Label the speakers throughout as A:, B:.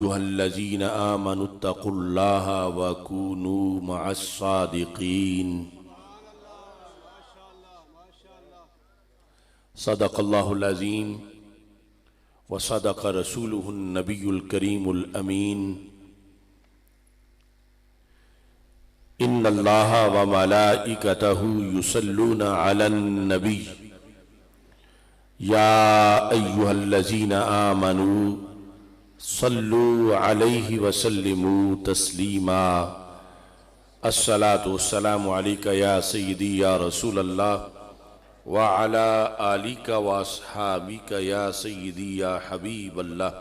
A: अय्युहल्लज़ीना आमनुत्तक़ुल्लाह व कूनू मअस्सादिक़ीन। सदक़ल्लाहुल अज़ीम व सदक़ रसूलुहुन नबियुल करीमुल अमीन। इन्नल्लाहा व मलाइकतहु युसल्लूना अलन नबी या अय्युहल्लज़ीना आमनू सल्लू अलैहि वसल्लिमू तस्लीमा। अस्सलातु वस्सलामु अलैका या सय्यदी या रसूल अल्लाह व अला आलिका व अस्हाबिका या सय्यदी या हबीब अल्लाह।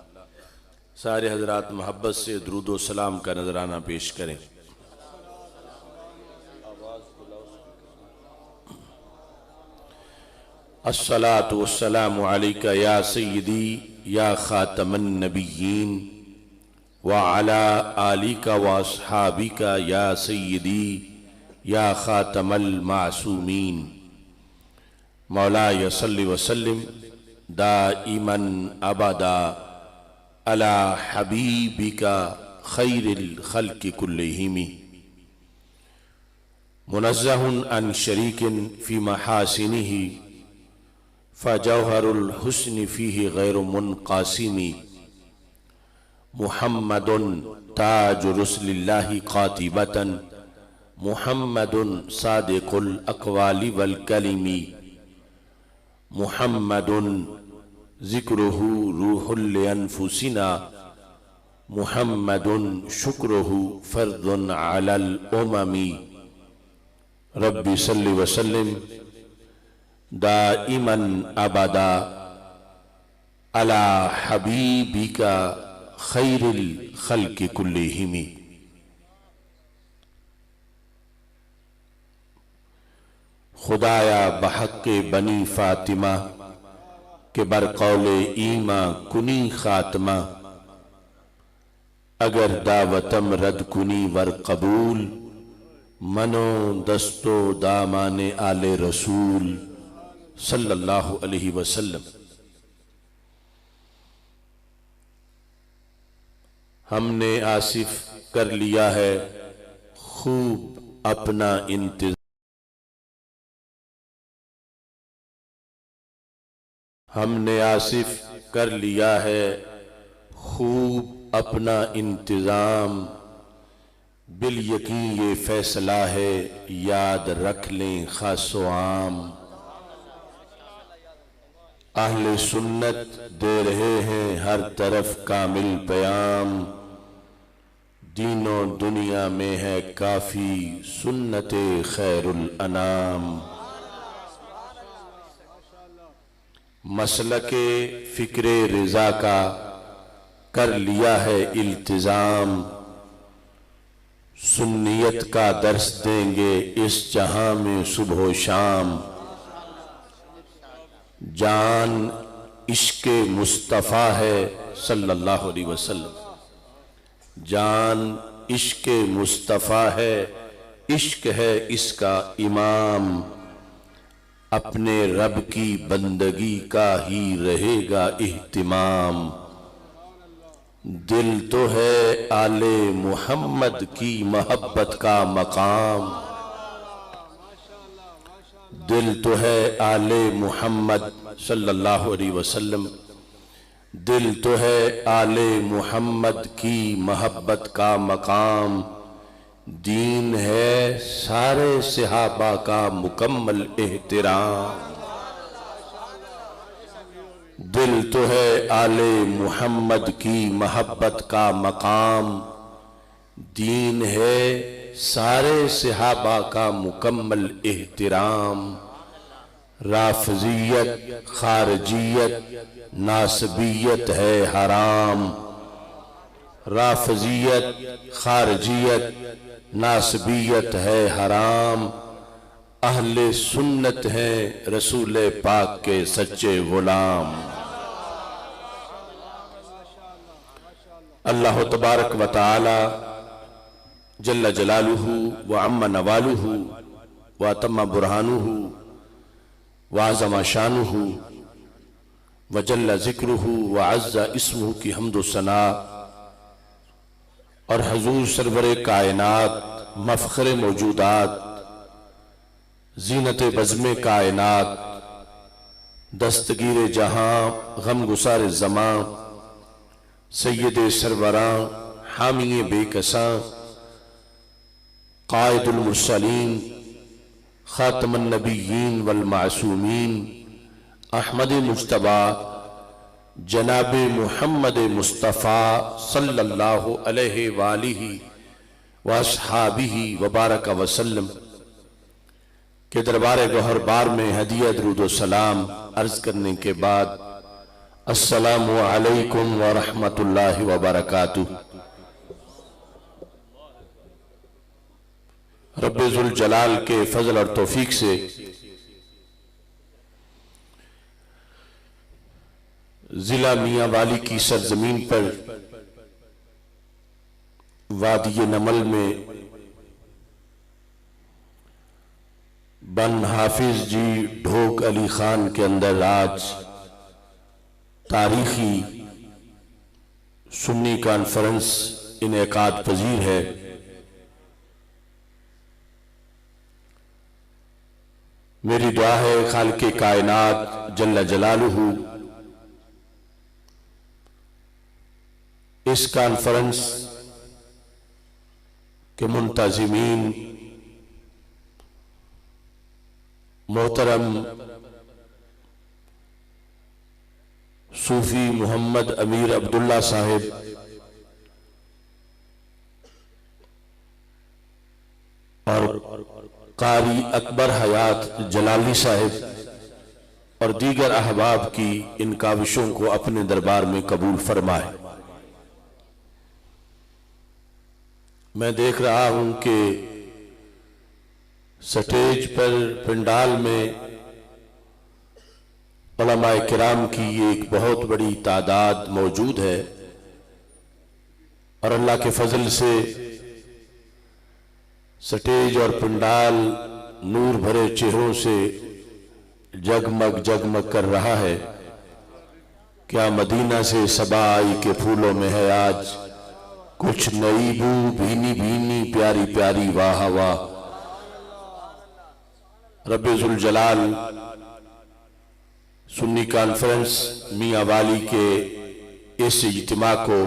A: सारे हजरात मोहब्बत से दुरूद व सलाम का नजराना पेश करें। अस्सलातु वस्सलामु अलैका या सय्यदी या खातमन नबिय्यीन व अला आलिका व अस्हाबिका या सय्यदी या खातमल मासूमीन। मौलाया सल्लि व सल्लिम दाइमन अबदा अला हबीबिका खैरिल खल्क़ि कुल्लिहिम। मुनज़्ज़हुन अन शरीकिन फी महासिनिही फ़जौहरुल हुस्नि फ़ीहि गैरु मुनक़ासिमी। मुहम्मदुन ताजु रुसुलिल्लाहि क़ातिबतन मुहम्मदुन सादिक़ुल अक़वालि वल कलिमी। मुहम्मदुन ज़िक्रुहु रूहुल लिअन्फुसिना मुहम्मदुन शुक्रुहु फ़र्दुन अलल उममी। रब्बि सल्लि व सल्लिम दाइमन अबदा अला हबीबिका खैरिल खल्क़ि कुल्लिहिम। खुदाया बहक़्क़े बनी फातिमा के बरक़ौले ईमा कुनी खात्मा। अगर दावतम रद कुनी वर कबूल मनो दस्तो दामाने आले रसूल सल्लल्लाहु अलैहि वसल्लम। हमने आसिफ कर लिया है खूब अपना इंतज़ाम। हमने आसिफ कर लिया है खूब अपना इंतज़ाम। बिल यकीन ये फैसला है याद रख लें खासो आम। अहले सुन्नत दे रहे हैं हर तरफ कामिल प्याम। दीनो दुनिया में है काफी सुन्नते खैरुल अनाम। मसलके फिक्रे रिजा का कर लिया है इल्तिजाम। सुन्नियत का दर्स देंगे इस जहां में सुबह शाम। जान इश्क़े मुस्तफ़ा है सल्लल्लाहु अलैहि वसल्लम। जान इश्क़े मुस्तफ़ा है, इश्क है इसका इमाम। अपने रब की बंदगी का ही रहेगा इह्तिमाम। दिल तो है आले मोहम्मद की मोहब्बत का मकाम। दिल तो है आले मोहम्मद सल्लल्लाहु अलैहि वसल्लम। दिल तो है आले मोहम्मद की मोहब्बत का मकाम। दीन है सारे सहाबा का मुकम्मल एहतराम। दिल तो है आले मोहम्मद की मोहब्बत का मकाम। दीन है सारे सहाबा का मुकम्मल एहतराम। राफ़ज़ियत खारजियत नासबियत है हराम। राफ़ज़ियत खारजियत नासबियत है हराम। अहले सुन्नत हैं रसूल पाक के सच्चे गुलाम। अल्लाह तबारक व तआला जल्ल जलालुहु व अम्मा नवालुहु व तम्मा बुरहानुहु व अज़्ज़मा शानुहु व जल्ल ज़िक्रुहु व अज़्ज़ा इस्मुहु की हम्दो सना और हजूर सरवरे कायनात मफखरे मौजूदात जीनत बज़्म कायनात दस्तगीर जहां गम गुसार ज़मां सैयद सरवरां हामी बेकसां कायदुल मुरसलीन खातमुन नबिय्यीन वल मासूमीन अहमद मुज्तबा जनाब मुहम्मद मुस्तफ़ा सल्लल्लाहु अलैहि वालिहि वअस्हाबिहि वबारक वसल्लम के दरबार गौहर बार में हदिया दुरूद व सलाम अर्ज करने के बाद अस्सलामु अलैकुम व रहमतुल्लाहि व बरकातुहू। रब्बे जुल जलाल के फजल और तौफीक से जिला मियां वाली की सरजमीन पर वादी नमल में बन हाफिज जी ढोक अली खान के अंदर आज तारीखी सुन्नी कॉन्फ्रेंस इनेकाद पजीर है। मेरी दुआ है खालिक़े कायनात जल्ल जलालुहू इस कॉन्फ्रेंस के मुंतज़िमीन मोहतरम सूफी मोहम्मद अमीर अब्दुल्ला साहिब और कारी अकबर हयात जलाली साहिब और दीगर अहबाब की इन काविशों को अपने दरबार में कबूल फरमाए। मैं देख रहा हूं कि स्टेज पर पंडाल में उलमाए किराम की एक बहुत बड़ी तादाद मौजूद है और अल्लाह के फजल से स्टेज और पंडाल नूर भरे चेहरों से जगमग जगमग कर रहा है। क्या मदीना से सबा आई के फूलों में है आज कुछ नई बू भीनी भीनी प्यारी प्यारी वाह वाह। रब्बे जुल जलाल सुन्नी कॉन्फ्रेंस मियां वाली के इस इज्तिमा को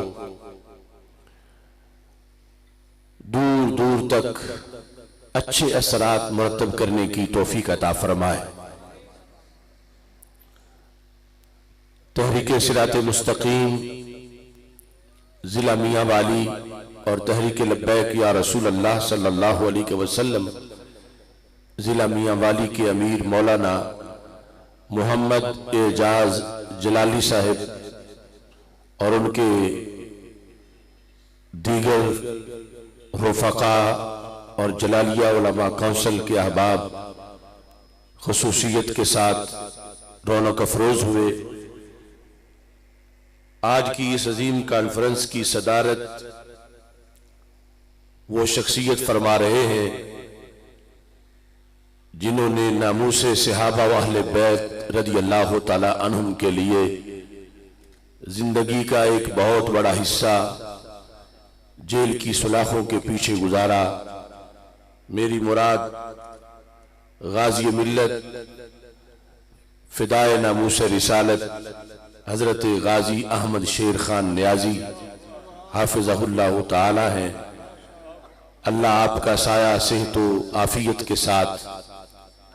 A: दूर दूर तक अच्छे असरात मुरतब करने की तौफीक अता फरमाए। तहरीक सिरात मुस्तकीम जिला मियां वाली और तहरीक लब्बैक या रसूल अल्लाह सल्लल्लाहु अलैहि वसल्लम जिला मियां वाली के अमीर मौलाना मोहम्मद एजाज जलाली साहिब और उनके दीगर रुफका और जलालिया उलमा काउंसिल के अहबाब खुसूसियत के साथ रौनक अफरोज हुए। आज की इस अजीम कॉन्फ्रेंस की सदारत वो शख्सियत फरमा रहे हैं जिन्होंने नामूसे सहाबा व अहले बैत रज़ी अल्लाह ताला अन्हुम के लिए जिंदगी का एक बहुत बड़ा हिस्सा जेल की सलाखों के पीछे गुजारा। मेरी मुराद गाजी मिल्लत फिदाए नामूस रिसालत हजरत गाजी अहमद शेर खान न्याजी हाफिज़हुल्लाह ताला हैं। अल्लाह आपका साया सेहत व आफियत के साथ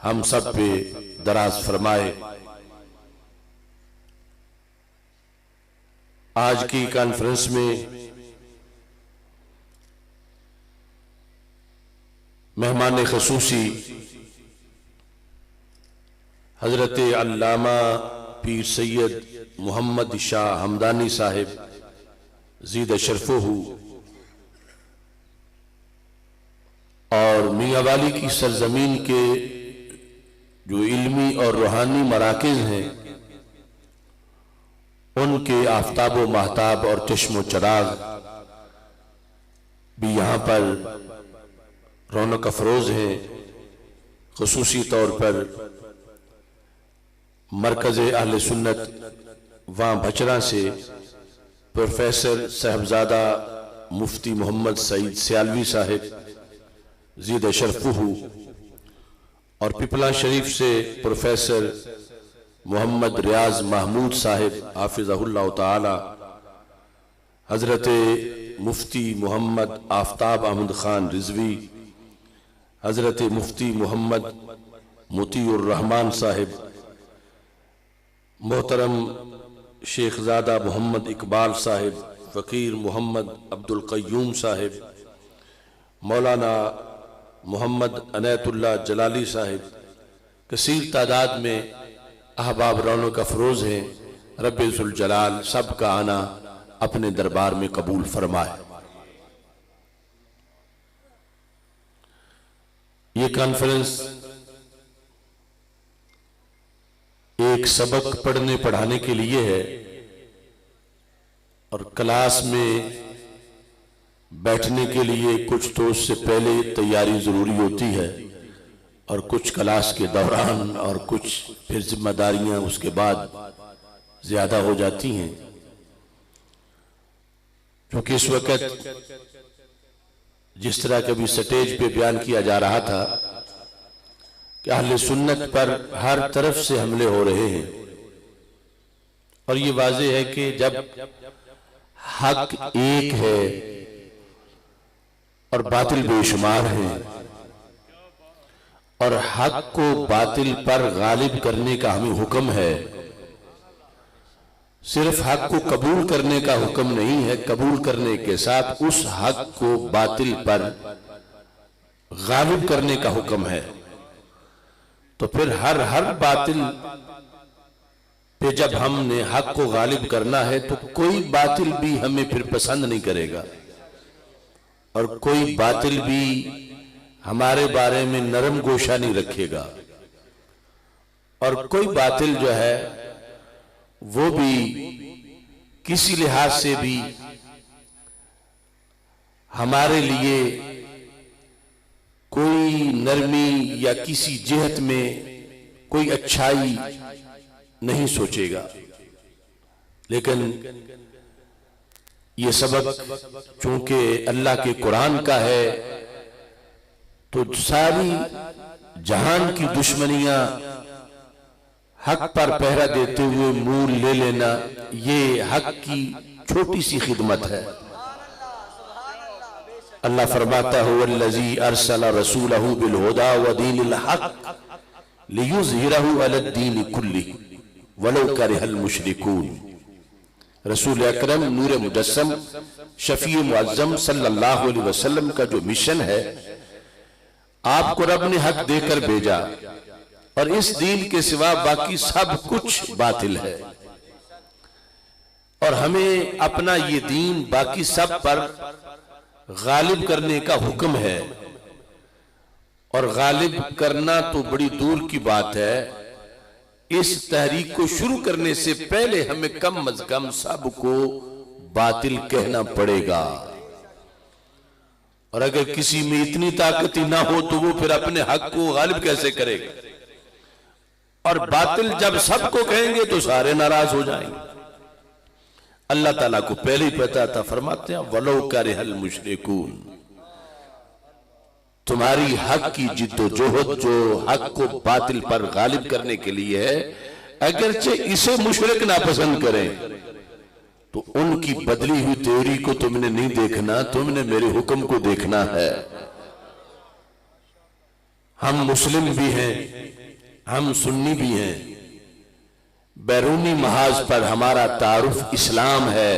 A: हम सब पे दराज फरमाए। आज की कॉन्फ्रेंस में मेहमान खसूसी हजरत अल्लामा पीर सैयद मोहम्मद शाह हमदानी साहिब ज़ीद शरफ़ुहू और मियां वाली की सरजमीन के जो इल्मी और रूहानी मराकिज़ हैं उनके आफ्ताब व महताब और चश्मो चराग भी यहाँ पर रौनक अफरोज हैं। खुसूसी तौर पर मरकज़ अहले सुन्नत वहाँ भचरा से प्रोफेसर साहबजादा मुफ्ती मोहम्मद सईद सियालवी साहिब ज़ीद शरफ़ुहु और पिपला शरीफ से प्रोफेसर मोहम्मद रियाज महमूद साहिब हाफिज़हुल्लाह ताला, हज़रत मुफ्ती मोहम्मद आफ्ताब अहमद ख़ान रिजवी, हज़रत मुफ्ती मोहम्मद मोतीउर रहमान साहिब, मोहतरम शेखजादा मोहम्मद इकबाल साहिब, फ़कीर मोहम्मद अब्दुल क़य्यूम साहिब, मौलाना मोहम्मद अनैतुल्लाह जलाली साहिब, कसीर तादाद में अहबाब रौनक अफरोज हैं। रब्बे ज़ुल जलाल सब का आना अपने दरबार में कबूल फरमाए। ये कॉन्फ्रेंस एक सबक पढ़ने पढ़ाने के लिए है और क्लास में बैठने के लिए कुछ तो उससे पहले तैयारी जरूरी होती है और कुछ क्लास के दौरान और कुछ फिर जिम्मेदारियां उसके बाद ज्यादा हो जाती हैं। क्योंकि इस वक्त जिस तरह कभी स्टेज पे बयान किया जा रहा था कि अहले सुन्नत पर हर तरफ से हमले हो रहे हैं और ये वाज़ेह है कि जब हक एक है और बातिल बेशुमार है और हक को बातिल पर गालिब करने का हमें हुक्म है, सिर्फ हक को कबूल करने का हुक्म नहीं है, कबूल करने के साथ उस हक को बातिल पर गालिब करने का हुक्म है। तो फिर हर बातिल पे जब हमने हक को गालिब करना है तो कोई बातिल भी हमें फिर पसंद नहीं करेगा और कोई बातिल भी हमारे बारे में नरम गोशा नहीं रखेगा और कोई बातिल जो है वो भी किसी लिहाज से भी हमारे लिए कोई नरमी या किसी जिहत में कोई अच्छाई नहीं सोचेगा। लेकिन ये सबक चूंकि अल्लाह के कुरान का है तो सारी जहान की दुश्मनियां हक पर पहरा देते हुए मुंह ले लेना, ये हक की छोटी सी खिदमत है। अल्लाह फरमाता है वल्लज़ी अरसला रसूलहु बिल हुदा व दीनिल हक लियुज़हिरहु अलद्दीन कुल्लिही वलौ करिहल मुशरिकून। रसूल अकरम नूर मुजस्सम शफी मुअज़्ज़म सल्लल्लाहु अलैहि वसल्लम का जो मिशन है, आपको रब ने हक देकर भेजा और इस दीन के सिवा बाकी सब कुछ बातिल है और हमें अपना ये दीन बाकी सब पर गालिब करने का हुक्म है। और गालिब करना तो बड़ी दूर की बात है, इस तहरीक को शुरू करने से पहले हमें कम अज कम सबको बातिल कहना पड़ेगा। और अगर किसी में इतनी ताकत ही ना हो तो वो फिर अपने हक को गालिब कैसे करेगा। और बातिल जब सबको कहेंगे तो सारे नाराज हो जाएंगे। अल्लाह ताला को पहले ही पता था, फरमाते हैं वलो करिहल मुशरिकून, तुम्हारी हक की जिद्दोजहद जो हक को बातिल पर गालिब करने के लिए है, अगरचे इसे मुशरिक नापसंद करें तो उनकी बदली हुई तेरी को तुमने नहीं देखना, तुमने मेरे हुक्म को देखना है। हम मुस्लिम भी हैं, हम सुन्नी भी हैं, बैरूनी महाज पर हमारा तारुफ इस्लाम है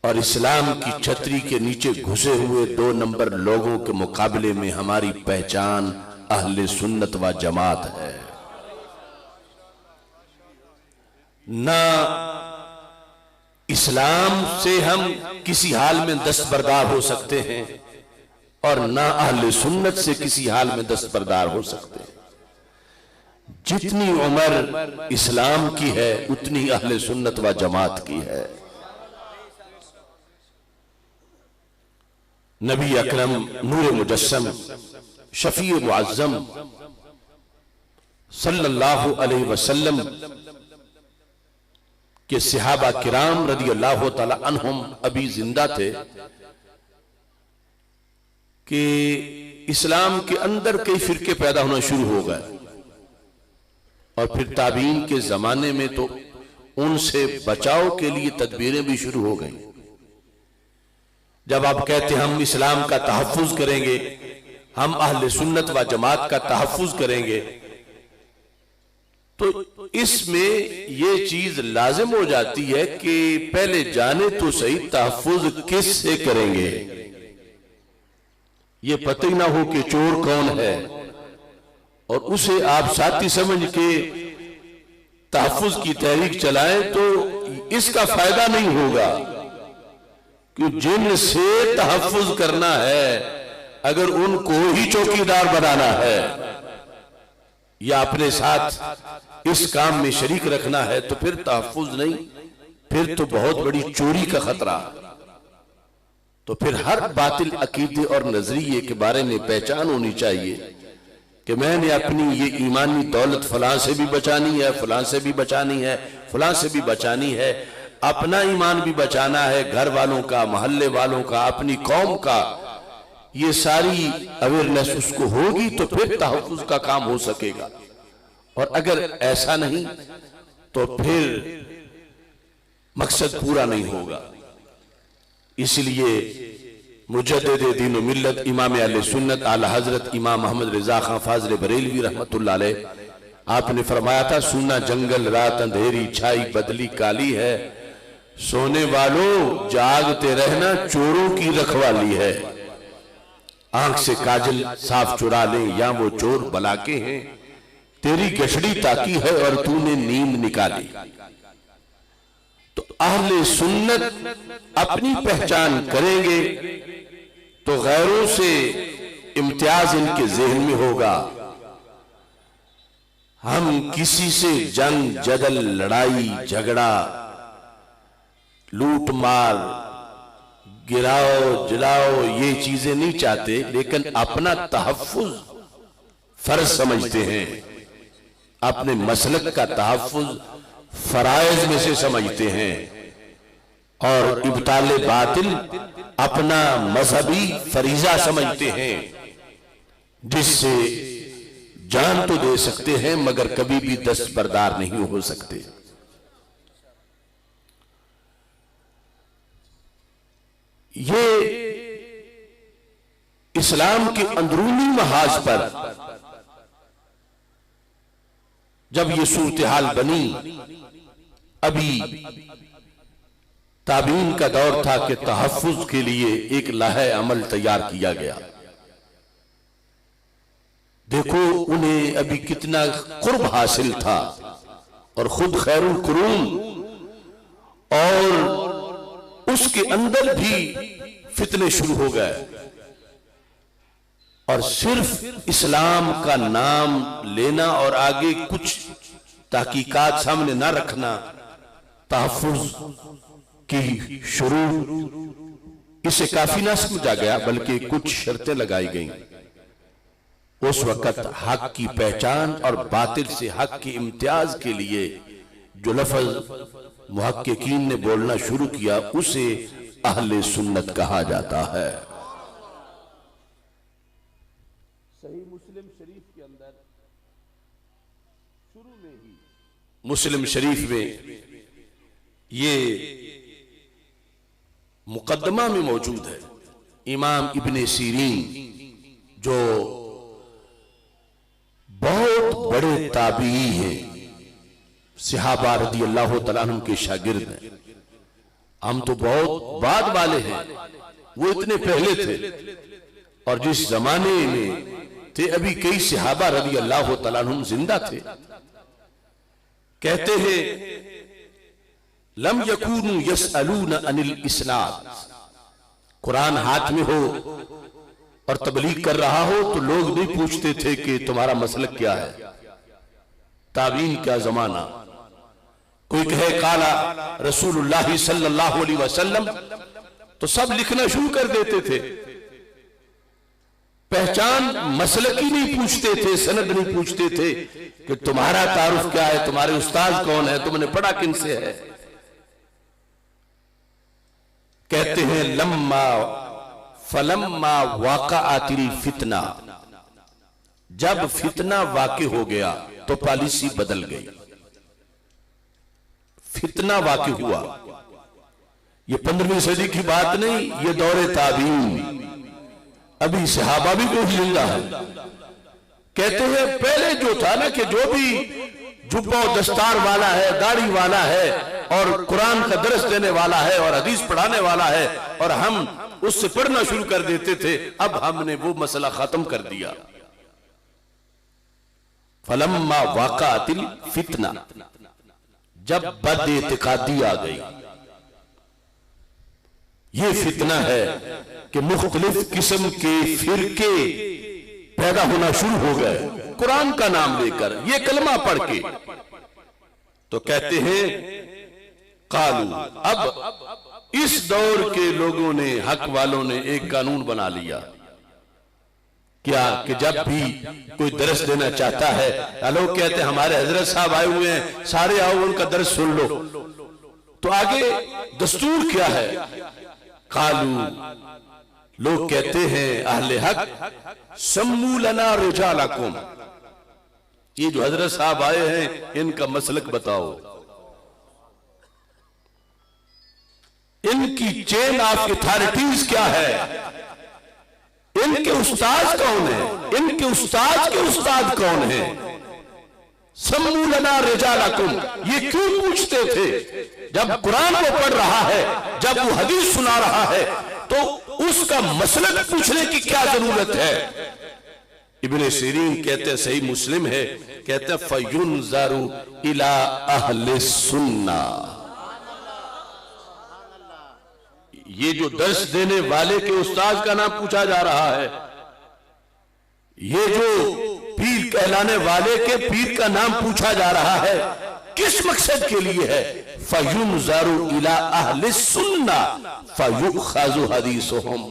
A: और इस्लाम की छतरी के नीचे घुसे हुए 2 नंबर लोगों के मुकाबले में हमारी पहचान अहले सुन्नत व जमात है। ना इस्लाम से हम किसी हाल में दस्तबरदार हो सकते हैं और ना अहले सुन्नत से किसी हाल में दस्तबरदार हो सकते हैं। जितनी उम्र इस्लाम की है उतनी अहले सुन्नत व जमात की है। नबी अकरम नूर मुजस्सम शफी मुअज़्ज़म सल्लल्लाहु अलैहि वसल्लम कि सहाबा किराम रदी अल्लाह तआला अन्हुम अभी जिंदा थे कि इस्लाम के अंदर कई फिरके पैदा होना शुरू हो गए और फिर ताबीन के जमाने में तो उनसे बचाव के लिए तदबीरें भी शुरू हो गई। जब आप कहते हैं हम इस्लाम का तहफ्फुज करेंगे, हम अहले सुन्नत व जमात का तहफ्फुज करेंगे, तो इसमें ये चीज लाजिम हो जाती है कि पहले जाने तो सही तहफ्फुज किस से करेंगे। ये पता ही ना हो कि चोर कौन है और उसे आप साथी समझ के तहफ्फुज की तहरीक चलाएं तो इसका फायदा नहीं होगा। कि जिनसे तहफ्फुज करना है, अगर उनको ही चौकीदार बनाना है या अपने साथ इस काम में शरीक रखना है तो फिर तहफ्फुज नहीं, फिर तो बहुत बड़ी चोरी का खतरा। तो फिर हर बातिल अकीदे और नजरिए के बारे में पहचान होनी चाहिए कि मैंने अपनी ये ईमानी दौलत फलां से भी बचानी है, फलां से भी बचानी है, फलां से भी बचानी है, अपना ईमान भी बचाना है, घर वालों का, मोहल्ले वालों का, अपनी कौम का। ये सारी अवेयरनेस उसको होगी तो फिर तहफ्फुज का काम हो सकेगा। और अगर ऐसा नहीं तो फिर मकसद पूरा नहीं होगा। इसलिए मुजद्दिद दीन व मिल्लत इमाम अहले सुन्नत आला हजरत इमाम मोहम्मद रिजा खां फाज़िल बरेलवी रहमतुल्लाह अलैह आपने फरमाया था, सुना जंगल रात अंधेरी छाई बदली काली है, सोने वालों जागते रहना चोरों की रखवाली है। आंख से काजल साफ चुरा ले या वो चोर बलाके हैं, तेरी गठड़ी ताकी है और तूने नींद निकाली। तो अहले सुन्नत अपनी पहचान करेंगे तो गैरों से इम्तियाज इनके ज़हन में होगा। हम किसी से जंग जदल लड़ाई झगड़ा लूट मार गिराओ जलाओ ये चीजें नहीं चाहते, लेकिन अपना तहफ्फुज फर्ज समझते हैं, अपने मसलक का तहफ्फुज फराइज में से समझते हैं और इब्ताले बातिल अपना मजहबी फरीजा समझते हैं, जिससे जान तो दे सकते हैं मगर कभी भी दस्तबरदार नहीं हो सकते। ये इस्लाम के अंदरूनी महाज पर जब ये सूरत हाल बनी, अभी ताबीन का दौर था कि तहफ्फुज के लिए एक लाहे अमल तैयार किया गया। देखो उन्हें अभी कितना कुर्ब हासिल था और खुद खैरुल कुरून, और उसके अंदर भी फितने शुरू हो गए और सिर्फ इस्लाम का नाम लेना और आगे कुछ तहकीकात सामने ना रखना, तहफ्फुज की शुरू इसे काफी ना समझा गया, बल्कि कुछ शर्तें लगाई गईं। उस वक्त हक की पहचान और बातिल से हक के इम्तियाज के लिए जो लफ्ज मुहक्किकीन ने बोलना शुरू किया उसे अहले सुन्नत कहा जाता है। सही मुस्लिम शरीफ के अंदर शुरू में ही मुस्लिम शरीफ में ये मुकदमा में मौजूद है। इमाम इब्ने सीरीन जो बहुत बड़े ताबी हैं, सहाबा रज़ी अल्लाह तआला अन्हुम के शागिर्द हैं, हम तो बहुत बाद वाले हैं, वो इतने पहले थे और जिस जमाने में थे अभी कई सहाबा रज़ी अल्लाह तआला अन्हुम जिंदा थे। कहते हैं लम यकूनु यसअलून अनिल इस्लाम, कुरान हाथ में हो और तबलीग कर रहा हो तो लोग नहीं पूछते थे कि तुम्हारा मसलक क्या है। ताबीन का जमाना, कोई कहे काला रसूलुल्लाह सल्लल्लाहु अलैहि वसल्लम तो सब लिखना शुरू कर देते थे। पहचान मसलक ही नहीं पूछते थे, सनद नहीं पूछते थे कि तुम्हारा तारुफ क्या है, तुम्हारे उस्ताद कौन है, तुमने पढ़ा किन से है। कहते हैं लम्मा फलम्मा वाक़अतिल फितना, जब फितना वाक़े हो गया तो पॉलिसी बदल गई। फितना वाक़े हुआ, ये 15वीं सदी की बात नहीं, ये दौरे ताबीन, अभी सहाबा भी कोई जिंदा है। कहते हैं पहले जो था ना कि जो भी जुब्बा और दस्तार वाला है, दाढ़ी वाला है और कुरान का दर्स देने वाला है और हदीस पढ़ाने वाला है और हम उससे पढ़ना शुरू कर देते थे, अब हमने वो मसला खत्म कर दिया। फलम्मा वाक़अतिल फितना, जब बद-इतिकादी आ गई। ये फितना है कि मुख्तलिफ किस्म के फिरके पैदा होना शुरू हो गए कुरान का नाम लेकर, ये कलमा पढ़ के। तो कहते हैं कालू, अब इस दौर के लोगों ने, हक वालों ने एक कानून बना लिया। क्या कि जब भी कोई दर्स देना चाहता है, लोग कहते हैं हमारे हजरत साहब आए हुए हैं, सारे आओ उनका दर्स सुन लो। तो आगे दस्तूर क्या है? कालू, लोग कहते हैं अहले हक, सम्मू लना रिजालकुम, ये जो हजरत साहब आए हैं इनका मसलक बताओ, इनकी चेन ऑफ अथॉरिटीज क्या है, इनके उस्ताद कौन है, इनके उस्ताद के उस्ताद कौन है? सम्मू लना रिजालकुम, ये क्यों पूछते थे? जब कुरान को पढ़ रहा है, जब वो हदीस सुना रहा है, तो उसका मसलक पूछने की क्या जरूरत है? इब्ने सीरीन कहते हैं, सही मुस्लिम है, कहते हैं फयुनज़रु इला अहले सुन्ना, ये जो दर्स देने वाले के उस्ताद का नाम पूछा जा रहा है, ये जो पीर कहलाने वाले के पीर का नाम पूछा जा रहा है, किस मकसद के लिए है? फयुनज़रु इला अहले सुन्ना फयुख़ज़ु हदीसुहुम,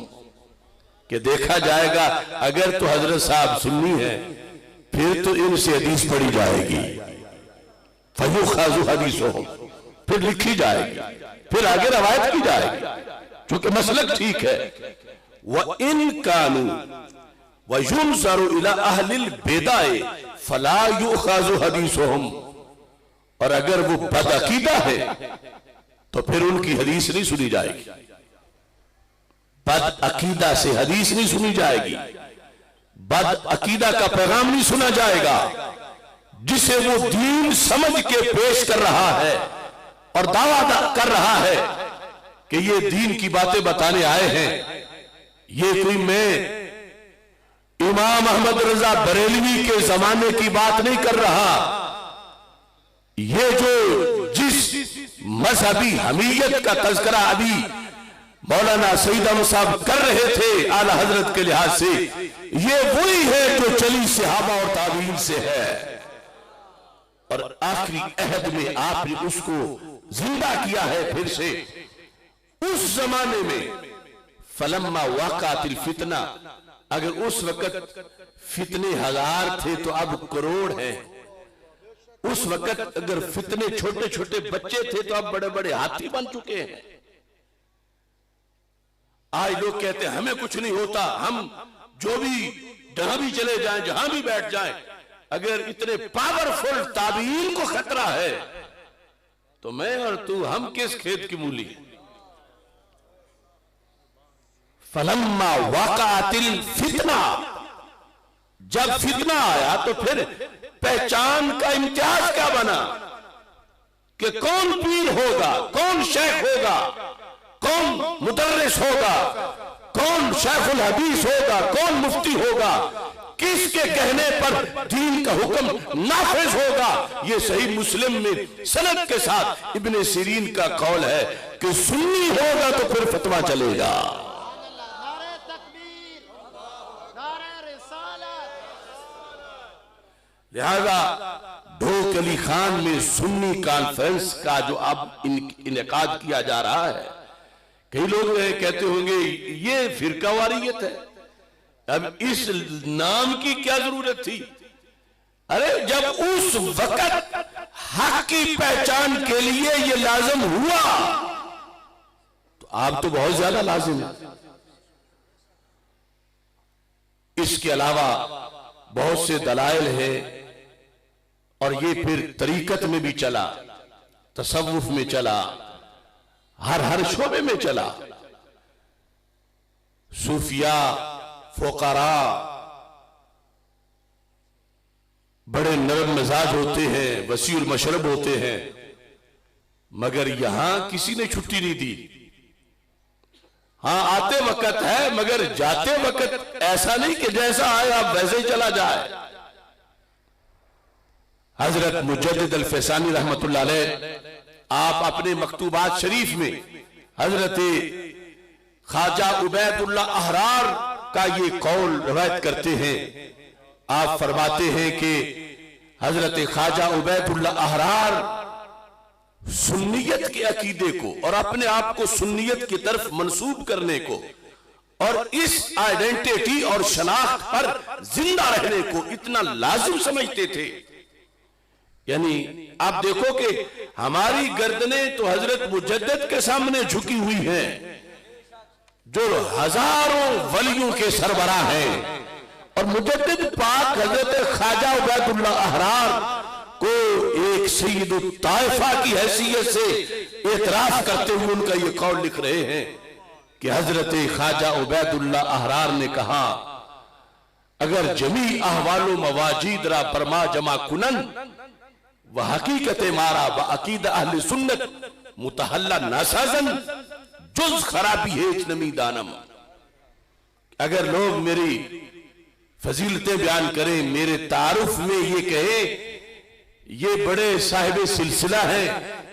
A: कि देखा जाएगा अगर तो हजरत साहब सुन्नी है फिर तो इनसे हदीस पढ़ी जाएगी, फयुख़ज़ु हदीसुहुम, फिर लिखी जाएगी, फिर आगे रवायत की जाएगी, क्योंकि मसलक ठीक है। व इन कानू व युनज़रु इला अहलिल बिदाए फला युख़ज़ु हदीसुहुम, और अगर वो बदअकीदा है तो फिर उनकी हदीस नहीं सुनी जाएगी, बदअकीदा से हदीस नहीं सुनी जाएगी, बदअकीदा का पैगाम नहीं सुना जाएगा, जिसे वो दीन समझ के पेश कर रहा है और दावा कर रहा है कि ये दीन की बातें बताने आए हैं। ये कोई मैं इमाम अहमद रजा बरेलवी के जमाने की बात नहीं कर रहा, ये जो जिस मजहबी हमीयत का तज़किरा अभी मौलाना सईद अहमद साहब कर रहे थे आला हजरत के लिहाज से, ये वही है जो चली सहाबा और ताबीन से है, और आखिरी अहद में आपने उसको जिंदा किया है फिर से। उस जमाने में फलम्मा वाक़अतिल फितना, अगर उस वक्त फितने हजार थे तो अब करोड़ हैं। उस वक्त अगर फितने छोटे छोटे बच्चे थे तो अब बड़े बड़े हाथी बन चुके हैं। आज लोग कहते हैं हमें कुछ नहीं होता, हम जो भी जहां भी चले जाएं, जहां भी बैठ जाएं, अगर इतने पावरफुल ताबीन को खतरा है तो मैं और तू हम किस खेत की मूली। फलम्मा वाक़अतिल फितना, जब फितना आया तो फिर पहचान का इम्तियाज क्या बना कि कौन पीर होगा, कौन शेख होगा, कौन मुदर्रिस होगा, कौन शेखुल हदीस होगा, कौन मुफ्ती होगा, किसके कहने पर दीन का हुक्म नाफिज होगा। ये सही मुस्लिम में सनद के साथ इब्ने सीरीन का कौल है कि सुन्नी होगा तो फिर फतवा चलेगा। लिहाजा ढोक अली खान में सुन्नी कॉन्फ्रेंस का जो अब इनेकाद किया जा रहा है, कई लोग कहते होंगे ये फिरकावारियत है, अब इस नाम की क्या जरूरत थी? अरे जब उस वक्त हक की पहचान के लिए ये लाजम हुआ तो आप तो बहुत ज्यादा लाजिम है। इसके अलावा बहुत से दलाइल हैं और ये फिर तरीकत में भी चला, तसव्वुफ में चला, हर शोबे में चला। सूफिया, फुकरा बड़े नरम मिजाज होते हैं, वसीउल मशरब होते हैं, मगर यहां किसी ने छुट्टी नहीं दी। हाँ, आते वक्त है मगर जाते वक्त ऐसा नहीं कि जैसा आए आप वैसे ही चला जाए। हजरत मुजद्दिद अल फैसानी रहमतुल्लाह अलैह आप अपने मकतूबात शरीफ में हजरत ख्वाजा उबैदुल्लाह अहरार का ये कौल रवायत करते हैं। आप फरमाते हैं कि हजरत ख्वाजा उबैदुल्लाह अहरार सुन्नियत के अकीदे को और अपने आप को सुन्नियत की तरफ मंसूब करने को और इस आइडेंटिटी और शनाख्त पर जिंदा रहने को इतना लाजिम समझते थे। यानी आप देखो कि हमारी गर्दनें तो हजरत मुजद्दिद के सामने झुकी हुई हैं, जो हजारों वलियों के सरबराह हैं, और मुजद्दिद पाक हजरत ख्वाजा उबैदुल्लाह अहरार को एक सैयद ताइफा की हैसियत से एतराफ करते हुए उनका ये कौल लिख रहे हैं कि हजरत ख्वाजा उबैदुल्लाह अहरार ने कहा, अगर जमी अहवालो मवाजीद रा परमा जमा कुनन व हकीकत मारा व अकीद अहले सुन्नत मुतहल्ला नासाजन जुज खराबी है नमी दानम। अगर लोग मेरी फजीलतें बयान करें, मेरे तारुफ में ये कहे ये बड़े साहिब सिलसिला हैं,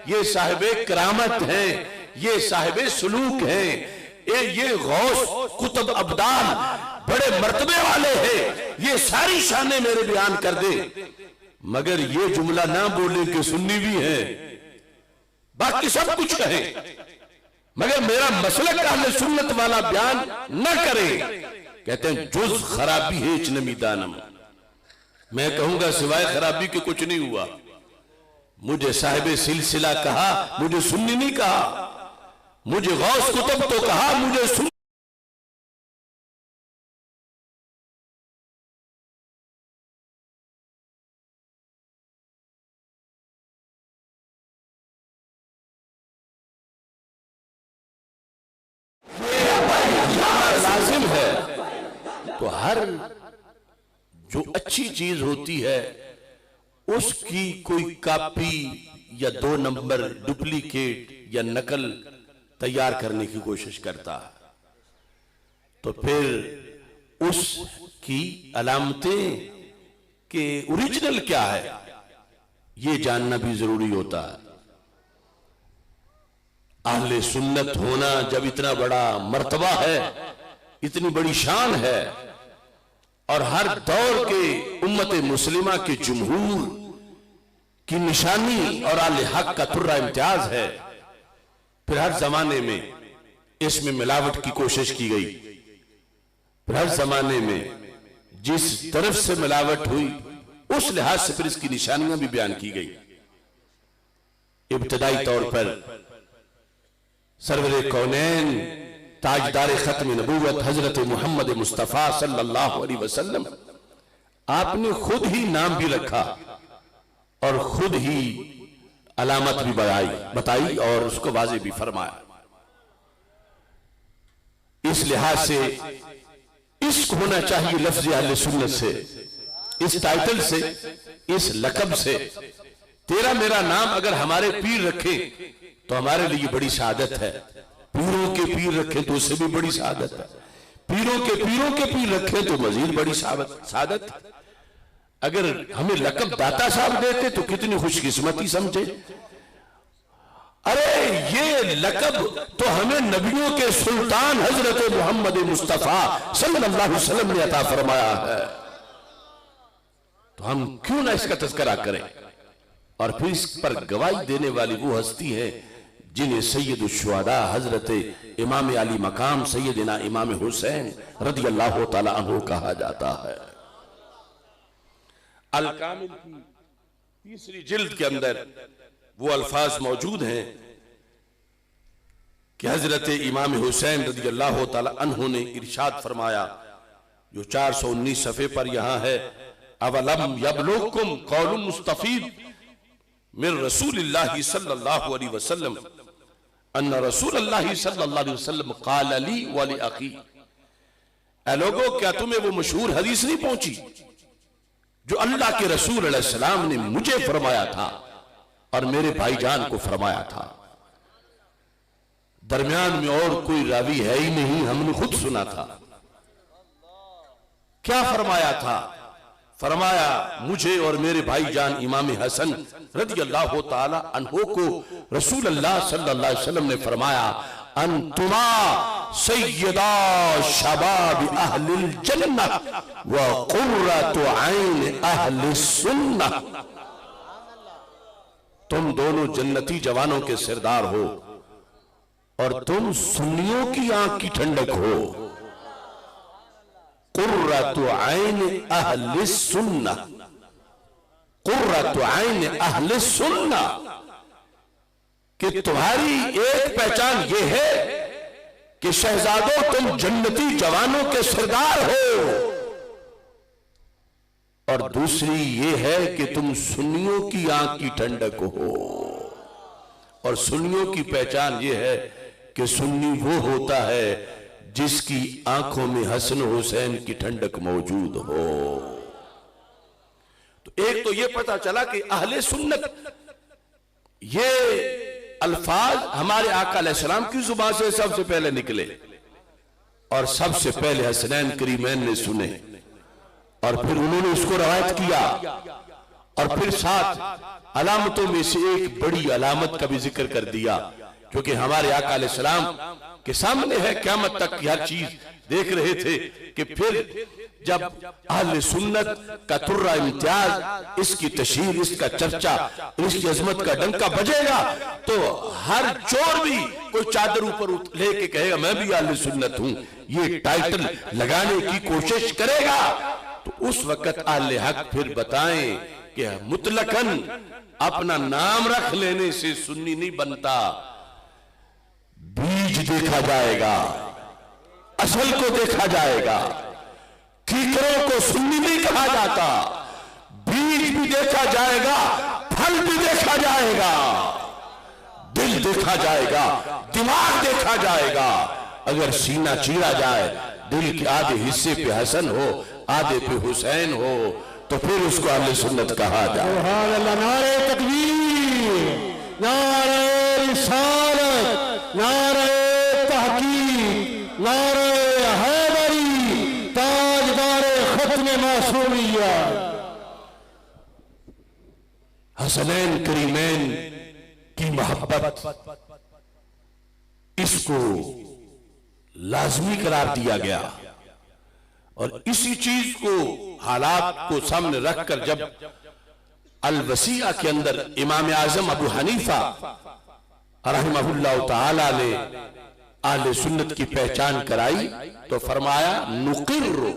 A: ये साहिब करामत हैं, ये साहिब सुलूक हैं, ये गौस कुतुब अब्दाल बड़े मर्तबे वाले हैं, ये सारी शानें मेरे बयान कर दे, मगर ये जुमला ना बोले कि सुन्नी भी है, बाकी सब कुछ कहे, मगर मेरा मसलक अहले सुन्नत वाला बयान न करे, कहते हैं जुज खराबी है नमी दानम। मैं कहूंगा सिवाय खराबी के कुछ नहीं हुआ। मुझे साहिब सिलसिला कहा, मुझे सुन्नी नहीं कहा, मुझे गौस कुतुब तो कहा, मुझे सुन्नी। लाजिम है तो हर जो अच्छी चीज होती है उसकी कोई कॉपी या 2 नंबर डुप्लीकेट या नकल तैयार करने की कोशिश करता है, तो फिर उसकी अलामतें के ओरिजिनल क्या है ये जानना भी जरूरी होता है। अहले सुन्नत होना जब इतना बड़ा मर्तबा है, इतनी बड़ी शान है, और हर दौर के उम्मत मुस्लिमा के जमहूर की निशानी और आले हक का तुर्रा इम्तियाज है, फिर हर जमाने में इसमें मिलावट की कोशिश की गई, फिर हर जमाने में जिस तरफ से मिलावट हुई उस लिहाज से फिर इसकी निशानियां भी बयान की गई। इब्तदाई तौर पर सरवरे कौनैन ताजदार खत्म नबूवत हजरत मोहम्मद मुस्तफ़ा सल्लल्लाहु अलैहि वसल्लम आपने खुद ही नाम भी रखा और खुद ही अलामत भी बताई और उसको वाज़ेह भी फरमाया। इस लिहाज से इश्क होना चाहिए लफ्ज़ अहले सुन्नत से, इस टाइटल से, इस लक़ब से। तेरा मेरा नाम अगर हमारे पीर रखे तो हमारे लिए बड़ी शहादत है, पीरों के पीर रखे तो उससे भी बड़ी शहादत है, पीरों के पीर रखे तो मजीद बड़ी शहादत। अगर हमें लक़ब दाता साहब देते तो कितनी खुशकिस्मती समझे। अरे ये लक़ब तो हमें नबियों के सुल्तान हजरत मोहम्मद मुस्तफ़ा सल्लल्लाहु अलैहि वसल्लम ने अता फरमाया है, तो हम क्यों ना इसका तज़किरा करें। और फिर इस पर गवाही देने वाली वो हस्ती है जिन्हें सैयद शुहदा हजरत इमाम अली मकाम सैयदना इमाम हुसैन रदियल्लाहु ताला अन्हु कहा जाता है। अल कामिल की तीसरी जिल्द के अंदर वो अल्फाज मौजूद हैं कि हजरत इमाम हुसैन रज़ी अल्लाह ताला अन्हु ने इरशाद फरमाया, जो 419 सफ़े पर यहाँ है, अवलम यबलुकुम कौलुल मुस्तफ़ीद मिन रसूलिल्लाहि सल्लल्लाहु अलैहि वसल्लम अन्ना रसूलल्लाहि सल्लल्लाहु अलैहि वसल्लम क़ाल ली व लि अख़ी। ऐ लोगो, क्या तुम्हें वो मशहूर हदीस नहीं पहुंची जो अल्लाह के रसूल अलैहिस्सलाम ने मुझे फरमाया था और मेरे भाईजान को फरमाया था। दरमियान में और कोई रावी है ही नहीं, हमने खुद सुना था। क्या फरमाया था? फरमाया, मुझे और मेरे भाईजान इमाम हसन रज़ी अल्लाह ताला अन्हो को रसूल अल्लाह सल्लल्लाहु अलैहि वसल्लम ने फरमाया, अंतुमा सय्यदा शबाब अहलिल जन्नह व कुर्रतु ऐन अहलिस सुन्नह। तुम दोनों जन्नती जवानों के सरदार हो और तुम सुन्नियों की आंख की ठंडक हो। कुर्रतु ऐन अहलिस सुन्नह, कुर्रतु ऐन अहलिस सुन्नह, कि तुम्हारी एक पहचान यह है कि शहजादों तुम जन्नती जवानों के सरदार हो, और दूसरी ये है कि तुम सुन्नियों की आंख की ठंडक हो। और सुन्नियों की पहचान ये है कि सुन्नी वो होता है जिसकी आंखों में हसन हुसैन की ठंडक मौजूद हो। तो एक तो ये पता चला कि अहले सुन्नत, ये अल्फाज हमारे आका अलैहिस्सलाम की जुबान से सबसे पहले निकले और सबसे पहले हसनैन करीमैन ने सुने और फिर उन्होंने उसको रवायत किया। और फिर साथ अलामतों में से एक बड़ी अलामत का भी जिक्र कर दिया, क्योंकि हमारे आका अलैहिस्सलाम के सामने है, क़यामत तक की हर चीज देख रहे थे कि फिर जब अहले सुन्नत का तुर्रा इम्तियाज, इसकी तशहीर, इसका चर्चा, इसकी अजमत का डंका बजेगा तो हर चोर भी कोई चादर ऊपर लेके कहेगा मैं भी अहले सुन्नत हूं, ये टाइटल लगाने की कोशिश करेगा। तो उस वक्त अहले हक फिर बताएं कि मुतलकन अपना नाम रख लेने से सुन्नी नहीं बनता, बीज देखा जाएगा, असल को देखा जाएगा। कीकरों को सुन्नी नहीं कहा जाता, बीज भी देखा जाएगा, फल भी देखा जाएगा, दिल देखा जाएगा, दिमाग देखा जाएगा। अगर सीना चीरा जाए, दिल के आधे हिस्से पे हसन हो, आधे पे हुसैन हो, तो फिर उसको अहले सुन्नत कहा जाए। सुभान अल्लाह, नारे तकबीर, नारे रिसालत, नारे तहकीक, नारे हैदरी, ताजदारे खत्म मासूमिया। हसनैन करीमैन की मोहब्बत, इसको लाजमी करार दिया गया। और इसी चीज को, हालात को सामने रखकर जब अल-वसीया के अंदर इमाम आजम अबू हनीफा रहमहुल्लाह ताला ने अहले सुन्नत की पहचान कराई तो फरमाया, नुकिर्रु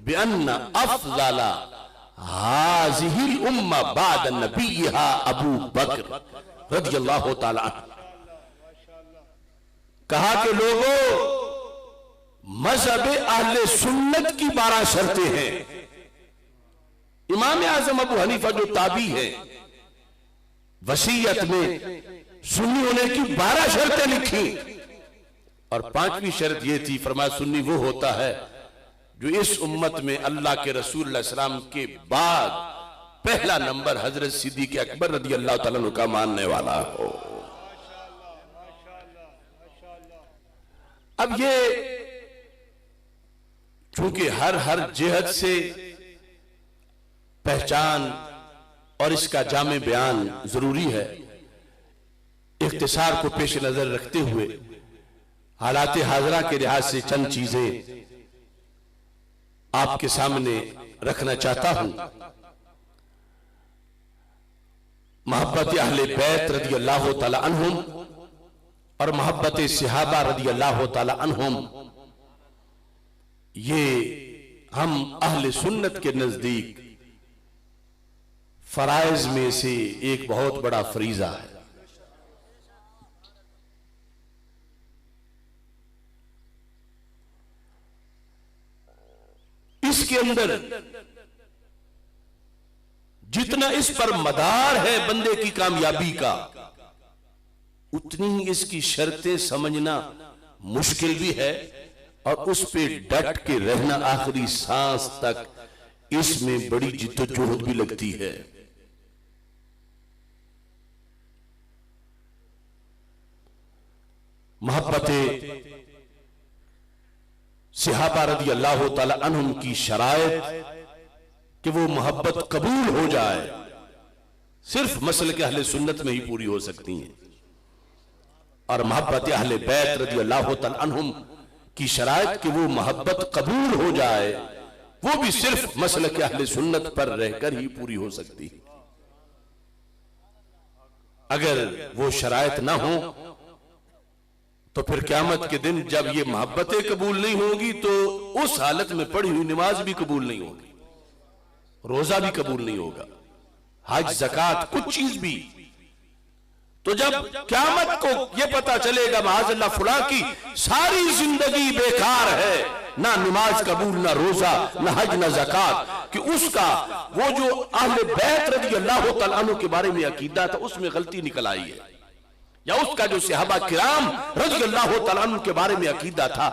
A: बिअन्ना अफज़ला हाज़िहिल उम्मा बाद नबिय्यहा अबू बकर रज़ियल्लाहु ताला अन्हु। कहा कि लोगों, मज़हब अहले सुन्नत की 12 शर्तें हैं। इमाम आजम अबू हनीफा जो ताबी है, वसीयत में सुन्नी होने की 12 शर्तें लिखी और 5वीं शर्त यह थी, फरमाया सुन्नी वो होता है जो इस उम्मत में अल्लाह के रसूल सल्लल्लाहु अलैहि वसल्लम के बाद पहला नंबर हजरत सिद्दीक़ अकबर रज़ियल्लाहु ताला अन्हु का मानने वाला हो। अब ये चूंकि हर जिहत से पहचान और इसका जामे बयान जरूरी है, इख्तिसार को पेश नजर रखते हुए हालात हाजरा के लिहाज से चंद चीजें आपके सामने रखना चाहता हूं। मोहब्बत अहले बैत रज़ियल्लाहु ताला अन्हुम और मोहब्बत सहाबा रज़ियल्लाहु ताला अन्हुम, ये हम अहले सुन्नत के नजदीक फराइज में से एक बहुत बड़ा फरीजा है। इसके अंदर जितना इस पर मदार है बंदे की कामयाबी का, उतनी ही इसकी शर्तें समझना मुश्किल भी है और उस पे डट के रहना आखिरी सांस तक, इसमें बड़ी जिद्दोजहद भी लगती है। मोहब्बते सहाबा रज़ी अल्लाह तआला अन्हुम की शराइत कि वो मोहब्बत कबूल हो जाए, सिर्फ मसलक अहले सुन्नत में ही पूरी हो सकती हैं। और मोहब्बत अहले बैत रज़ी अल्लाह तआला अन्हुम की शराइत कि वो मोहब्बत कबूल हो जाए, वो भी सिर्फ मसलक अहले सुन्नत पर रहकर ही पूरी हो सकती है। अगर वो शराइत ना हो तो फिर क़यामत के दिन जब ये मोहब्बतें कबूल नहीं होगी तो उस हालत में पढ़ी हुई नमाज भी कबूल नहीं होगी, रोजा भी कबूल नहीं होगा, हज ज़कात कुछ चीज भी। तो जब क़यामत को ये पता चलेगा माअज़ल्लाह फुला की सारी जिंदगी बेकार है, ना नमाज कबूल, ना रोजा, ना हज, ना ज़कात, कि उसका वो जो अहले बैत रज़ी अल्लाह तआला अन्हु के बारे में अकीदा था उसमें गलती निकल आई है, या उसका जो सहाबा किराम रज़ी अल्लाह तआला अन्हु के बारे में अकीदा था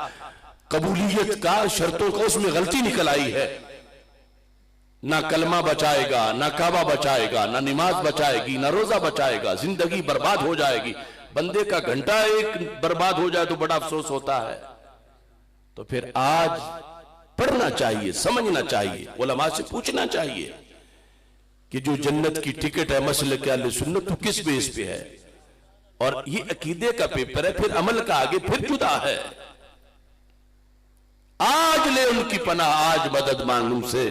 A: कबूलियत का, शर्तों का, उसमें गलती निकल आई है। ना कलमा बचाएगा, ना काबा बचाएगा, ना नमाज बचाएगी, ना रोजा बचाएगा, जिंदगी बर्बाद हो जाएगी। बंदे का घंटा एक बर्बाद हो जाए तो बड़ा अफसोस होता है। तो फिर आज पढ़ना चाहिए, समझना चाहिए, उलमा से पूछना चाहिए कि जो जन्नत की टिकट है मसलक अहले सुन्नत तो किस बेस पे है, और ये अकीदे का पेपर है, फिर अमल का आगे फिर जुदा है। आज ले उनकी पनाह, आज मदद मांग उनसे,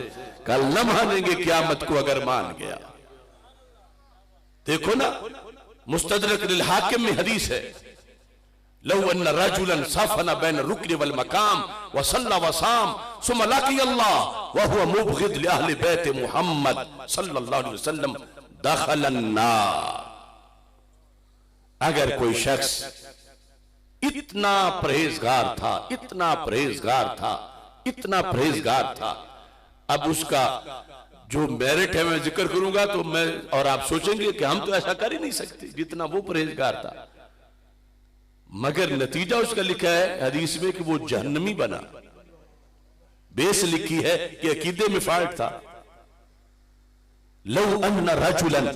A: कल न मानेंगे क़यामत को अगर मान गया। देखो ना, मुस्तदरक लिल हाकिम में हदीस है, लौ अन्न रजुलन सफना बैन रुक्न वल मकाम व सल्ला व साम सुम्मा लक़ी अल्लाह व हुवा मुबग़िद लि अहले बैत मुहम्मद सल्लल्लाहु अलैहि वसल्लम दखल अन्नार। अगर कोई शख्स इतना परहेजगार था, इतना परहेजगार था, इतना परहेजगार था, अब उसका जो मेरिट है मैं जिक्र करूंगा तो मैं और आप सोचेंगे कि हम तो ऐसा कर ही नहीं सकते जितना वो परहेजगार था, मगर नतीजा उसका लिखा है हदीस में कि वो जहन्नमी बना। बेस लिखी है कि अकीदे में फॉल्ट था। लौ अन्न रजुलन,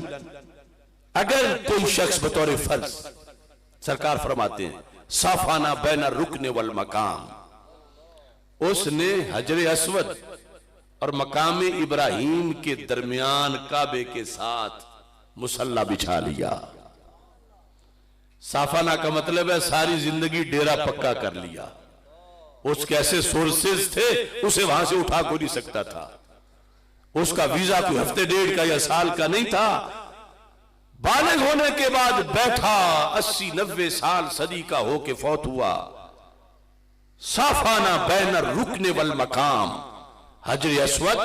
A: अगर कोई शख्स बतौर फर्ज, सरकार फरमाते हैं साफाना बैन रुकने वल मकाम, उसने हजर अस्वद और मकाम इब्राहिम के दरमियान काबे के साथ मुसल्ला बिछा लिया। साफाना का मतलब है सारी जिंदगी डेरा पक्का कर लिया। उसके ऐसे सोर्सेज थे उसे वहां से उठा को नहीं सकता था। उसका वीजा कोई हफ्ते डेढ़ का या साल का नहीं था। बालिग होने के बाद बैठा 80-90 साल सदी का होके फौत हुआ। साफाना बैन रुकने वल मकाम, हजर अस्वद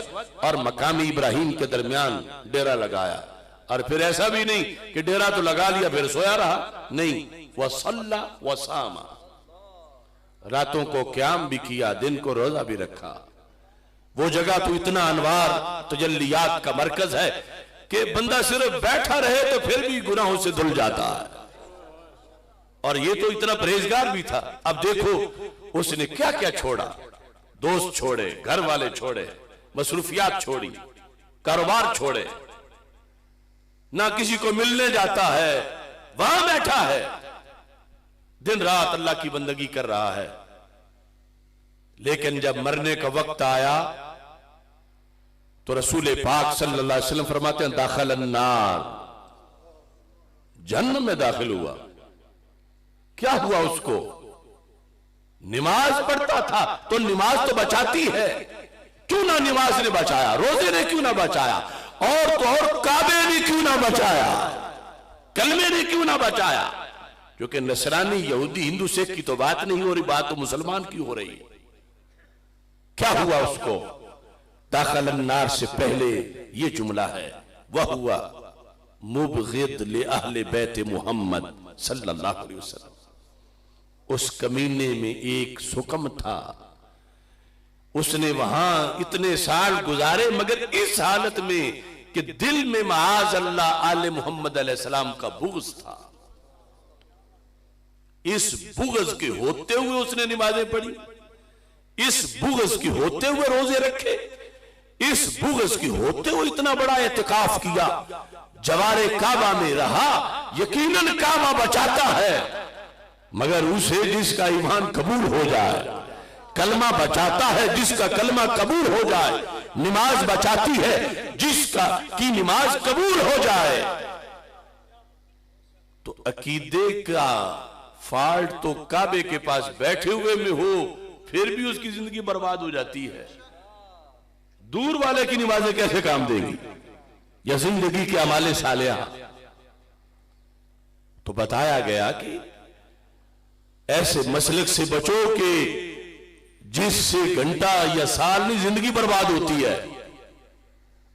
A: और मकाम इब्राहिम के दरमियान डेरा लगाया। और फिर ऐसा भी नहीं कि डेरा तो लगा लिया फिर सोया रहा, नहीं, वह सल्ला व सामा, रातों को क़याम भी किया, दिन को रोजा भी रखा। वो जगह तो इतना अनवार तजल्लियात का मरकज है कि बंदा सिर्फ बैठा रहे तो फिर भी गुनाहों से धुल जाता है। और ये तो इतना परहेजगार भी था। अब देखो उसने क्या क्या छोड़ा, दोस्त छोड़े, घर वाले छोड़े, मसरूफियात छोड़ी, कारोबार छोड़े, ना किसी को मिलने जाता है, वहां बैठा है, दिन रात अल्लाह की बंदगी कर रहा है। लेकिन जब मरने का वक्त आया तो रसूल पाक सल्लल्लाहु अलैहि वसल्लम फरमाते हैं दाखिल अन्नार, जन्नत में दाखिल हुआ। क्या हुआ उसको? नमाज पढ़ता था तो नमाज तो बचाती है, क्यों ना नमाज ने बचाया, रोजे ने क्यों ना बचाया, और तो और काबे ने क्यों ना बचाया, कलमे ने क्यों ना बचाया। क्योंकि नसरानी, यहूदी, हिंदू, सिख की तो बात नहीं हो रही, बात तो मुसलमान की हो रही है। क्या हुआ उसको? दाखिल अन्नार से पहले ये जुमला है, वह हुआ मुबग़िद लि अहले बैत मुहम्मद सल्लल्लाहु अलैहि वसल्लम। उस कमीने में एक सुकम था उसने वहां इतने साल गुजारे, मगर इस हालत में कि दिल में माज अल्लाह आले मोहम्मद अलैहिस्सलाम का बुग़्ज़ था। इस बुग़्ज़ के होते हुए उसने नमाजें पढ़ी, इस बुग़्ज़ के होते हुए रोजे रखे, इस बुग़्ज़ के होते हुए इतना बड़ा एतिकाफ किया, जवारे काबा में रहा। यकीनन काबा बचाता है, मगर उसे जिसका ईमान कबूल हो जाए, कलमा बचाता है जिसका कलमा कबूल हो जाए, नमाज बचाती है जिसका की नमाज कबूल हो जाए। तो अकीदे का फॉल्ट तो काबे के पास बैठे हुए में हो, फिर भी उसकी जिंदगी बर्बाद हो जाती है। दूर वाले की नमाजें कैसे काम देंगी, या जिंदगी के अमाले सालिहा। तो बताया गया कि ऐसे मसलक से बचो कि जिससे घंटा या साल नहीं जिंदगी बर्बाद होती है,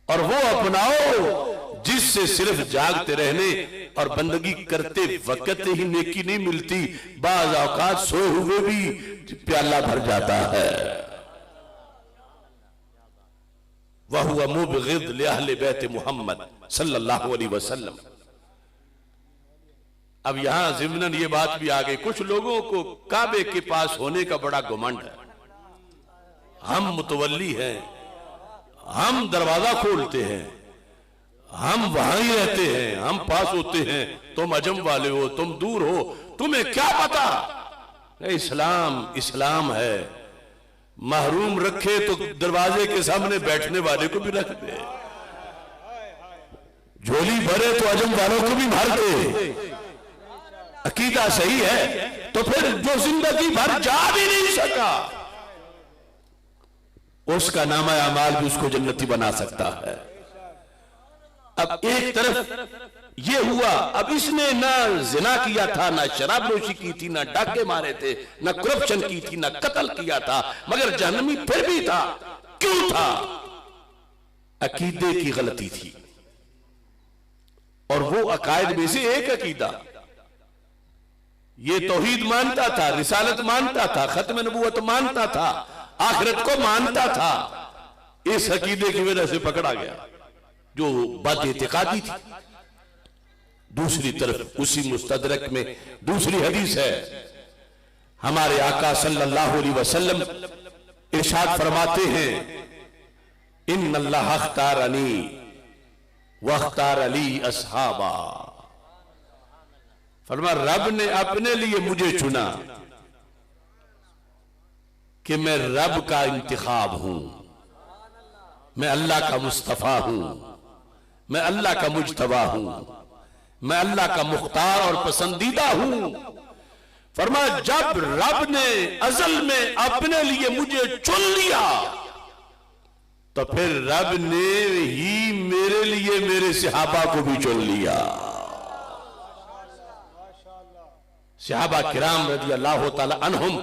A: और वो अपनाओ जिससे सिर्फ जागते रहने और बंदगी करते वक्त ही नेकी नहीं मिलती, बाज़ औकात सोए हुए भी प्याला भर जाता है। वह हुआ मुबग़िद li अहले बैत मोहम्मद सल्लल्लाहु अलैहि वसल्लम। अब यहां ज़िम्नन ये बात भी आ गई, कुछ लोगों को काबे के पास होने का बड़ा घमंड है। हम मुतवल्ली हैं, हम दरवाजा खोलते हैं, हम वहां ही रहते हैं, हम पास होते हैं, तुम अजम वाले हो, तुम दूर हो, तुम्हें क्या पता। इस्लाम इस्लाम है, महरूम रखे तो दरवाजे के सामने बैठने वाले को भी रख दे, झोली भरे तो अजम वालों को भी भर दे। अकीदा सही है तो फिर जो जिंदगी भर जा भी नहीं सका, उसका नामा अमाल भी उसको जन्नती बना सकता है। अब एक तरफ ये हुआ, अब इसने ना जिना किया था, ना शराब नोशी की थी, ना डाके मारे थे, ना करप्शन की थी, ना कत्ल किया था, मगर जहन्नमी फिर भी था। क्यों था? अकीदे की गलती थी, और वो अकायद में से एक अकीदा, ये तौहीद मानता था, रिसालत मानता था, खत्म नबूवत मानता था, आखिरत को मानता था। इस अकीदे की वजह से पकड़ा गया जो बद-इतिकादी थी। दूसरी तरफ उसी मुस्तदरक में दूसरी हदीस है, हमारे आका सल्लल्लाहु अलैहि वसल्लम इरशाद फरमाते हैं, इन्नल्लाह अख्तारनी वख्तार अली अस्हाबा। फरमा रब ने अपने लिए मुझे चुना कि मैं रब का इंतखाब हूं, मैं अल्लाह का मुस्तफा हूं, मैं अल्लाह का मुजतबा हूं, मैं अल्लाह का मुख्तार और पसंदीदा हूं। फरमा जब रब ने अज़ल में अपने लिए मुझे चुन लिया, तो फिर रब ने ही मेरे लिए मेरे सहाबा को भी चुन लिया। सहाबा किराम रज़ी अल्लाह ताला अन्हुम,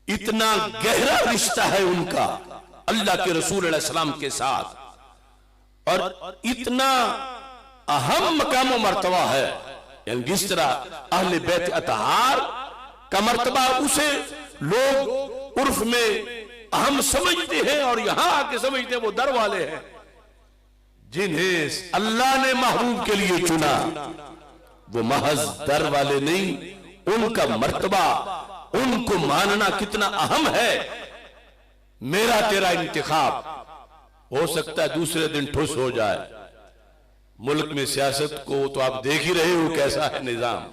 A: इतना गहरा रिश्ता है उनका अल्लाह के रसूल अलैहि सलाम के साथ, और इतना अहम मकाम मर्तबा है, यानी जिस तरह अहले बैत अतहार का मर्तबा उसे लोग उर्फ में अहम समझते हैं, और यहां आके समझते हैं वो दर वाले हैं जिन्हें अल्लाह ने महबूब के लिए चुना। वो महज दर वाले नहीं, उनका मर्तबा, उनको मानना कितना अहम है। मेरा तेरा इंतखाब हो सकता है दूसरे दिन ठुस हो जाए। मुल्क में सियासत को तो आप देख ही रहे हो कैसा है निजाम,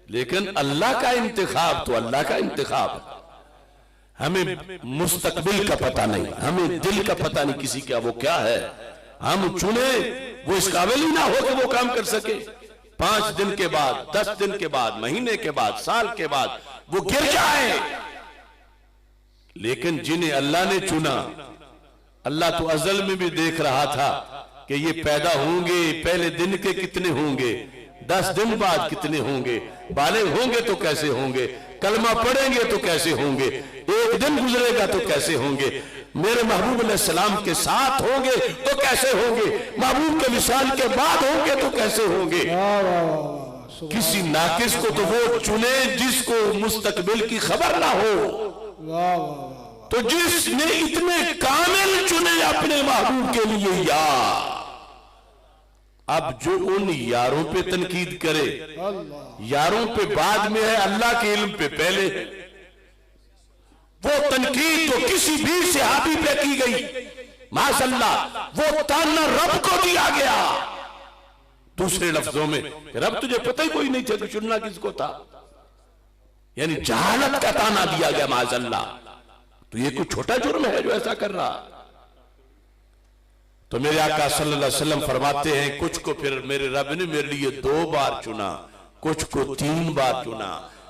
A: लेकिन अल्लाह का इंतखाब तो अल्लाह का इंतखाब। हमें मुस्तकबिल का पता नहीं, हमें दिल का पता नहीं किसी का वो क्या है। हम चुने वो इस काबिल ही ना हो कि वो काम कर सके। 5 दिन के बाद, 10 दिन के बाद, महीने के बाद, साल के बाद वो गिर जाए। लेकिन जिन्हें अल्लाह ने चुना, अल्लाह तो अजल में भी देख रहा था कि ये पैदा होंगे, पहले दिन के कितने होंगे, 10 दिन बाद कितने होंगे, बालिग होंगे तो कैसे होंगे, कलमा पढ़ेंगे तो कैसे होंगे, एक दिन गुजरेगा तो कैसे होंगे, मेरे महबूब अलैहिस्सलाम के साथ होंगे तो कैसे होंगे, महबूब के विसाल के बाद होंगे तो कैसे होंगे। किसी नाकिस को तो वो चुने जिसको मुस्तकबिल की खबर ना हो,
B: वाह वाह वाह।
A: तो जिसने इतने कामिल चुने अपने महबूब के लिए यार, अब जो उन यारों पे तनकीद करे, यारों पे बाद में है, अल्लाह के इल्म पे पहले है। वो तनकीद तो किसी भी सहाबी पे की गई, माशअल्लाह वो ताना रब को दिया गया। दूसरे लफ्जों में, रब तुझे पता ही कोई नहीं था, चुनना किसको था, यानी जहालत का ताना दिया गया माशअल्लाह। तो ये कोई छोटा जुर्म है जो ऐसा कर रहा। तो मेरे आका सल्लल्लाहु अलैहि वसल्लम फरमाते हैं, कुछ को फिर मेरे रब ने मेरे लिए 2 बार चुना, कुछ को 3 बार चुना,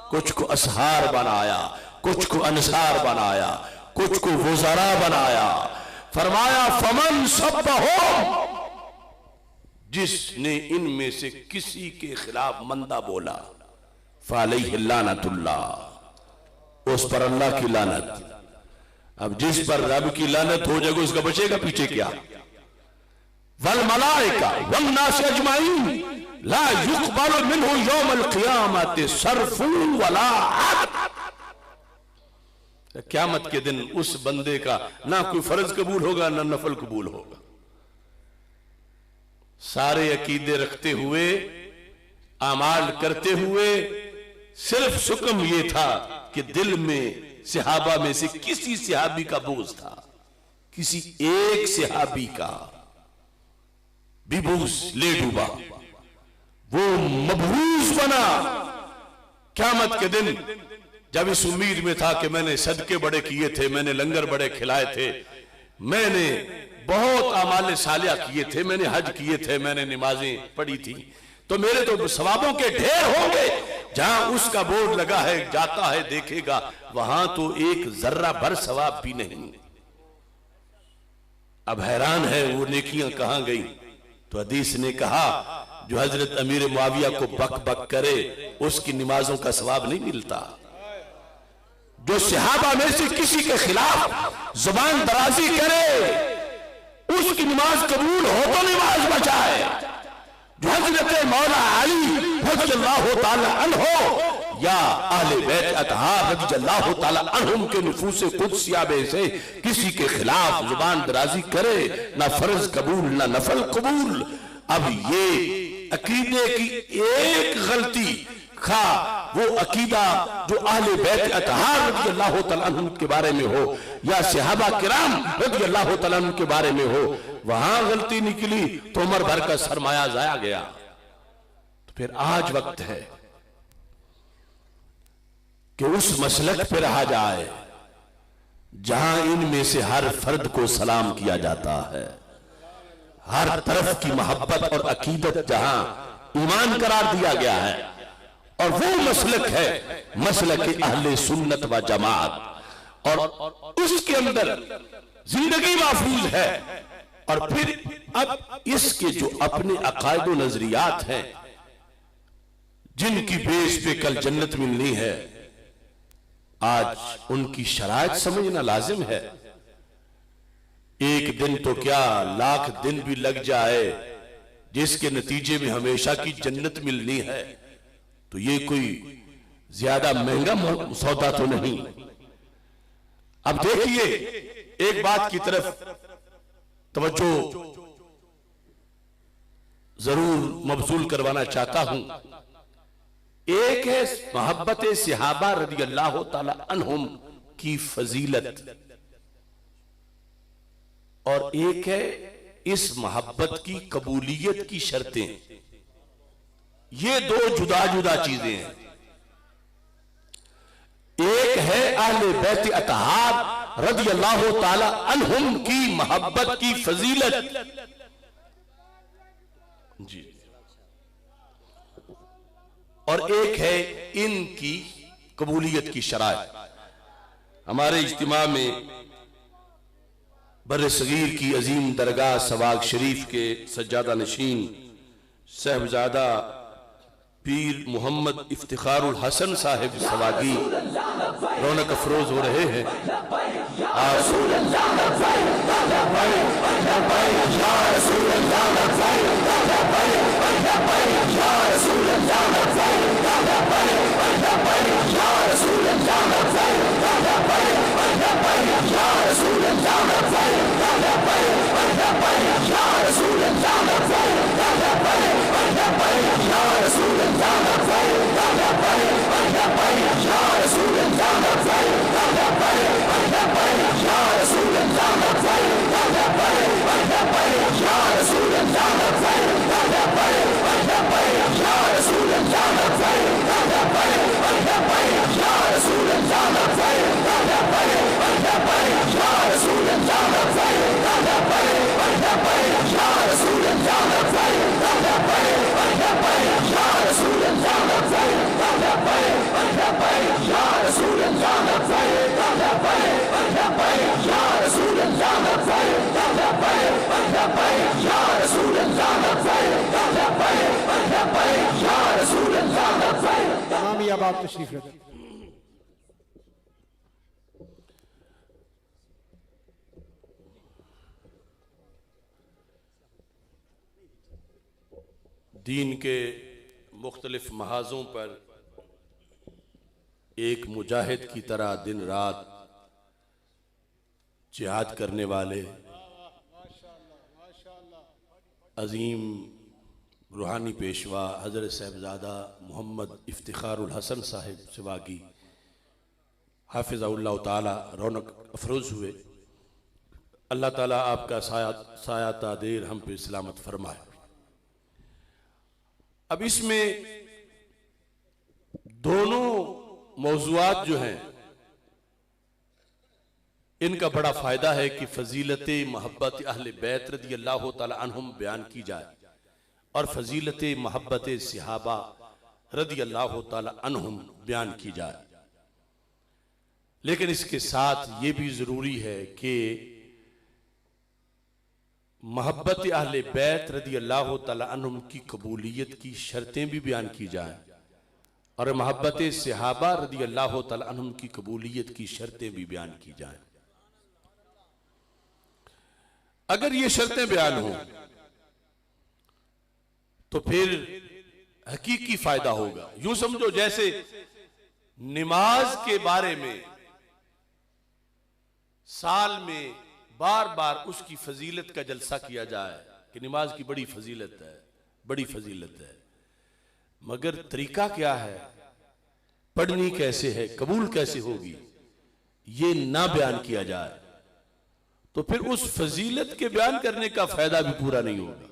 A: कुछ को असहार बनाया, कुछ को अंसार बनाया, कुछ को वज़रा बनाया। फरमाया फमन सब्बहो, जिसने इनमें से किसी के खिलाफ मंदा बोला, फअलैहि लानतुल्लाह, उस पर अल्लाह की लानत। अब जिस पर रब की लानत हो जाएगा उसका बचेगा पीछे क्या। वल मलाइका वन नास अजमाइन ला युक़बलु मिन्हु यौमल क़ियामति सर्फुन वला अदल। क़यामत के दिन उस बंदे का ना कोई फर्ज कबूल होगा ना नफल कबूल होगा। सारे अकीदे रखते हुए, आमाल करते हुए, सिर्फ सुकम ये था कि दिल में सहाबा में से किसी सहाबी का बोझ था, किसी एक सहाबी का भी बोझ ले डूबा, वो मबरूज बना। क़यामत के दिन जब इस उम्मीद में था कि मैंने सदके बड़े किए थे, मैंने लंगर बड़े खिलाए थे, मैंने बहुत आमाल सालिया किए थे, मैंने हज किए थे, मैंने नमाजें पढ़ी थी, तो मेरे तो सवाबों के ढेर होंगे। जहां उसका बोर्ड लगा है, जाता है देखेगा, वहां तो एक जर्रा भर सवाब भी नहीं। अब हैरान है वो नेकियां कहां गई। तो हदीस ने कहा, जो हजरत अमीर मुआविया को बक बक करे उसकी नमाजों का सवाब नहीं मिलता। जो सहाबा में से किसी के खिलाफ जुबान दराजी करे उसकी नमाज कबूल हो तो नमाज बचाए। जो हजरत मौला अली रज़ियल्लाहु ताला अन्हो या अहले बैत अतहार रज़ियल्लाहु ताला अन्हुम के नुफूस कुदसिया में से किसी के खिलाफ जुबान दराजी करे, ना फर्ज कबूल ना नफल कबूल। अब ये अकीदे की एक गलती खा वो अकीदा जो अहले बैत अतहार रज़ियल्लाहु ताला अन्हुम के बारे में हो या सहाबा किराम रज़ियल्लाहु ताला अन्हुम के बारे में हो, वहां गलती निकली तो उम्र भर का सरमाया जाया गया। तो फिर आज वक्त है कि उस मसलक पे रहा जाए जहां इनमें से हर फर्द को सलाम किया जाता है, हर तरफ की मोहब्बत और अकीदत जहां ईमान करार दिया गया है, और वो मसलक है मसलक अहले सुन्नत व जमात, और उसके अंदर जिंदगी महफूज है। और फिर अब इसके जो अपने अकायद व नजरियात हैं जिनकी बेस पे कल जन्नत मिलनी है, आज उनकी शराइत समझना लाजिम है। एक दिन तो क्या लाख दिन भी लग जाए जिसके नतीजे में हमेशा की जन्नत मिलनी है, तो ये कोई ज्यादा महंगा सौदा तो नहीं। अब देखिए, एक बात की तरफ तवज्जो जरूर मबसूल करवाना चाहता हूं। एक है मोहब्बत सहाबा रज़ियल्लाहु ताला अन्हुम की फजीलत, और एक है इस मोहब्बत की कबूलियत की शर्तें। ये दो जुदा जुदा चीजें हैं। एक है अहले बैत अतहार रज़ियल्लाहु ताला अन्हुम की मोहब्बत की फजीलत जी, और एक है इनकी कबूलियत की शराइत। हमारे इज्तिमा में बर्र सगीर की अजीम दरगाह सवाग शरीफ के सज्जादा नशीन साहबजादा पीर मोहम्मद इफ्तिखारुल हसन साहिब सवागी रौनक अफरोज हो रहे हैं।
B: आप तशरीफ रखें।
A: दीन के मुख्तलिफ महाजों पर एक मुजाहिद की तरह दिन रात जिहाद करने वाले अजीम रूहानी पेशवा हज़रत साहिबजादा मोहम्मद इफ्तिखारुल हसन साहिब सिवागी हाफिज़हुल्लाह ताला रौनक अफरोज़ हुए। अल्लाह ताला आपका साया तादेर हम पे सलामत फरमाए। अब इसमें दोनों मौज़ूआत जो हैं इनका बड़ा फ़ायदा है कि फ़जीलत मोहब्बत अहले बैत रज़ी अल्लाह ताला अन्हुम बयान की जाए और फजीलत मोहब्बत सहाबा रज़ी अल्लाह ताला अन्हुम बयान की जाए। लेकिन इसके साथ ये भी ज़रूरी है कि मोहब्बत अहले बैत रज़ी अल्लाह ताला अन्हुम की कबूलियत की शर्तें भी बयान की जाएं और मोहब्बत सहाबा रज़ी अल्लाह ताला अन्हुम की कबूलियत की शर्तें भी बयान की जाएं। अगर ये शर्तें बयान हों तो फिर हकीकी फायदा होगा। यूं समझो जैसे नमाज के बारे में साल में बार बार उसकी फजीलत का जलसा किया जाए कि नमाज की बड़ी फजीलत है, बड़ी फजीलत है, मगर तरीका क्या है, पढ़नी कैसे है, कबूल कैसे होगी, ये ना बयान किया जाए तो फिर उस फजीलत के बयान करने का फायदा भी पूरा नहीं होगा।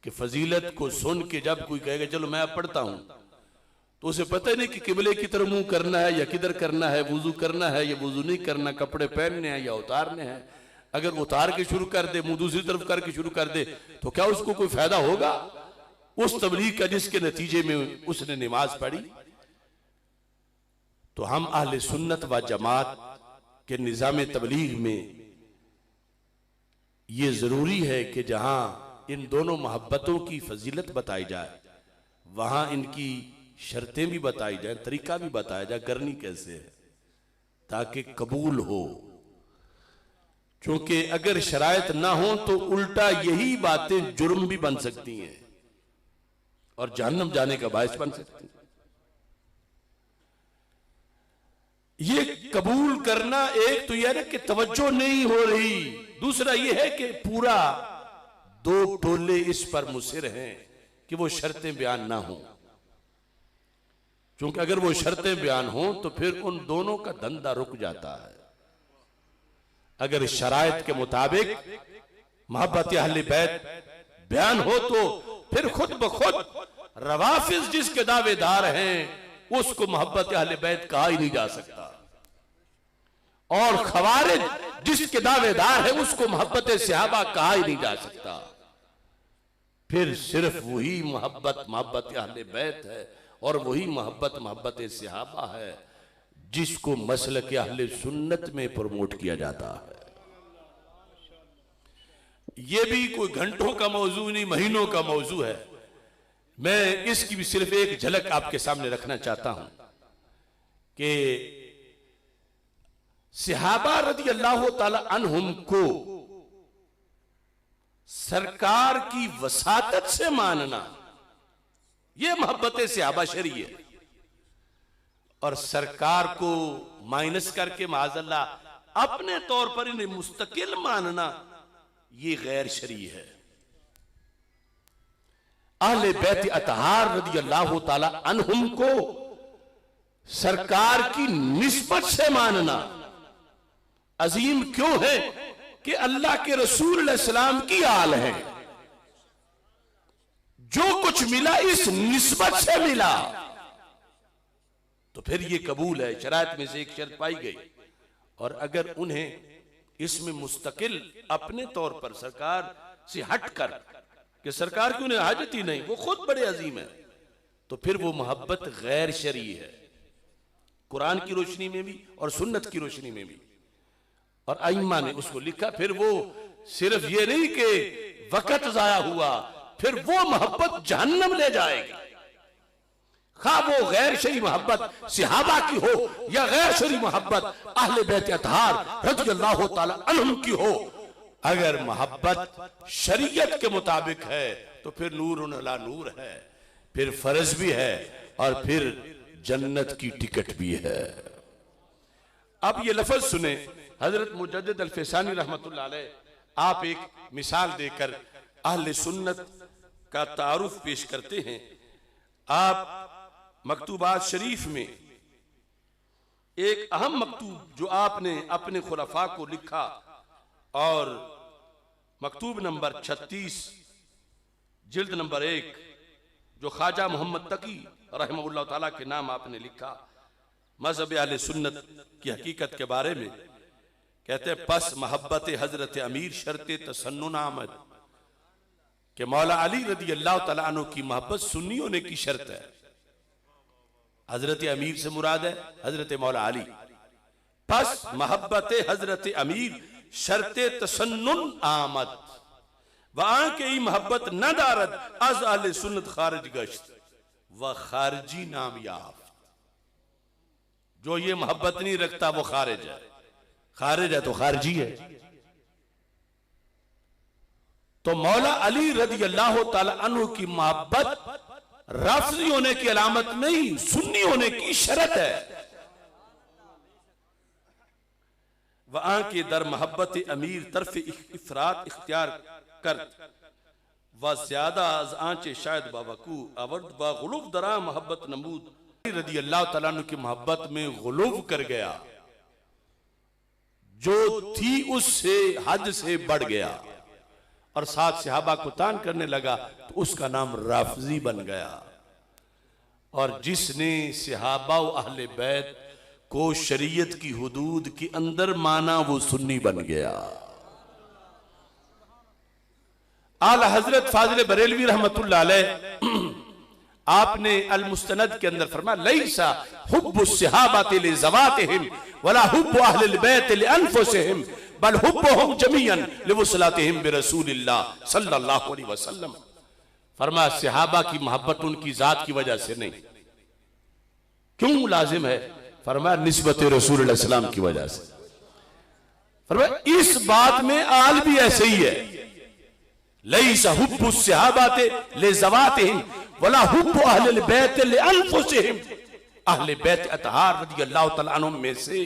A: कि फजीलत को सुन के जब कोई कहेगा चलो मैं पढ़ता हूं तो उसे पता ही नहीं कि किबले की तरफ मुंह करना है या किधर करना है, वुजू करना है या वुजू नहीं करना, कपड़े पहनने हैं या उतारने हैं। अगर उतार के शुरू कर दे, मुंह दूसरी तरफ करके शुरू कर दे तो क्या उसको कोई फायदा होगा उस तबलीग का जिसके नतीजे में उसने नमाज पढ़ी। तो हम अहले सुन्नत व जमात के निजाम तबलीग में ये जरूरी है कि जहां इन दोनों मोहब्बतों की फजीलत बताई जाए वहां इनकी शर्तें भी बताई जाए, तरीका भी बताया जाए करनी कैसे है ताकि कबूल हो। क्योंकि अगर शरायत ना हो तो उल्टा यही बातें जुर्म भी बन सकती हैं और जहन्नम जाने का बायस बन सकती हैं। ये कबूल करना एक तो यह है कि तवज्जो नहीं हो रही, दूसरा यह है कि पूरा दो टोले इस पर मुसिर हैं कि वो शर्तें बयान ना हो। क्योंकि अगर वो शर्तें बयान हो तो फिर उन दोनों का धंधा रुक जाता है। अगर शराइत के मुताबिक मोहब्बत अहले बैत बयान हो तो फिर खुद ब खुद रवाफिज जिसके दावेदार हैं उसको मोहब्बत अहले बैत कहा ही नहीं जा सकता और खवारिज जिसके दावेदार है उसको मोहब्बत सहाबा कहा ही नहीं जा सकता। फिर सिर्फ वही मोहब्बत अहले बैत है और वही मोहब्बत सहाबा है जिसको मसलक अहले सुन्नत में प्रमोट किया जाता है। यह भी कोई घंटों का मौजू नहीं, महीनों का मौजू है। मैं इसकी भी सिर्फ एक झलक आपके सामने रखना चाहता हूं कि सहाबा रज़ी अल्लाह ताला अन्हुम को सरकार की वसातत से मानना यह मोहब्बत सहाबा शरी है और सरकार को माइनस करके माज़अल्लाह अपने तौर पर इन्हें मुस्तकिल मानना यह गैर शरी है। अहले बैत अतहार रदी अल्लाह ताला अन्हुम को सरकार की निस्बत से मानना अजीम क्यों है कि अल्लाह के रसूल सलाम की आल है। जो कुछ मिला इस निस्बत से मिला तो फिर ये कबूल है। शराइत में से एक शर्त पाई गई, और अगर उन्हें इसमें मुस्तकिल अपने तौर पर सरकार से हटकर कि सरकार की उन्हें हाजत ही नहीं, वो खुद बड़े अजीम है, तो फिर वो मोहब्बत गैर शरई है, कुरान की रोशनी में भी और सुन्नत की रोशनी में भी। और आइम्मा ने उसको लिखा, फिर वो सिर्फ ये नहीं कि वक्त जाया हुआ, फिर वो मोहब्बत जहन्नम ले जाएगी। खा वो गैर शरी मोहब्बत सिहाबा की हो या गैर शरी मोहब्बत अहले बैत अतहार रज़ी अल्लाह ताला अन्हुम की हो, अगर मोहब्बत शरीयत के मुताबिक है तो फिर नूर अला नूर है, फिर फर्ज भी है और फिर जन्नत की टिकट भी है। अब ये लफ्ज सुने, हजरत मुजद्दिद अल-फैसानी रहमतुल्लाह अलैह आप एक मिसाल देकर अहले सुन्नत का तारुफ पेश करते हैं। आप मकतूबात शरीफ में एक अहम मकतूब जो आपने अपने खुलफा को लिखा, और मकतूब नंबर 36 जिल्द नंबर 1 जो ख्वाजा मोहम्मद तकी रहमहुल्लाह ताला के नाम आपने लिखा, मज़हब अहले सुन्नत की हकीकत के बारे में कहते हैं, पस मोहब्बत हजरत अमीर शर्ते तसन्नुन आमद, कि मौला अली रदी अल्लाह तआला अन्हु की मोहब्बत सुन्नी होने की शर्त है। हजरत अमीर से मुराद है हजरत मौला अली। पस मोहब्बत हजरत अमीर शर्ते तसन्नुन आमद, वहां के ही मोहब्बत न दारद अज अहले सुन्नत खारिज गश्त व खारजी नाम याफ्त। जो ये मोहब्बत नहीं रखता वो खारिज है, खारिज है तो खारजी है। तो मौला अली रज़ी अल्लाह ताला अन्हु की मोहब्बत राफजी होने की अलामत नहीं, सुन्नी होने की शर्त है। वहां के दर मोहब्बत अमीर तरफ इफरात इख्तियार कर व ज्यादा अज आंचे शायद बाबकू अवर्द बा गुलूब दरा मोहब्बत नमूद रज़ी अल्लाह ताला अन्हु की मोहब्बत में गुलूब कर गया, जो थी उससे हद से बढ़ गया और साथ सहाबा को तान करने लगा, तो उसका नाम राफजी बन गया। और जिसने सहाबा व अहले बैत को शरीयत की हुदूद के अंदर माना वो सुन्नी बन गया। आला हजरत फाजिल बरेलवी रहमतुल्लाह अलैह आपने अल मुस्तनद के अंदर फरमाया, लैसा हुब्बु सहाबाति लिज़वातिहिम वला हुब्बु अहलिल बैत लिअनफुसिहिम बल हुब्बुहुम जमीअन लिवसलातिहिम बिरसूलिल्लाह सल्लल्लाहु अलैहि वसल्लम। फरमाया सहाबा की मोहब्बत उनकी जात की वजह से नहीं, क्यों लाजिम है? फरमाया निस्बत रसूल सलाम की वजह से। फरमाया इस बात में आल भी ऐसे ही है, लैसा हुब्बु सहाबाति लिज़वातिहिम वला हुब्बु अहलिल बैत लिअनफुसिहिम। अहले बैत अतहार रज़ी अल्लाह तआला अन्हुम में से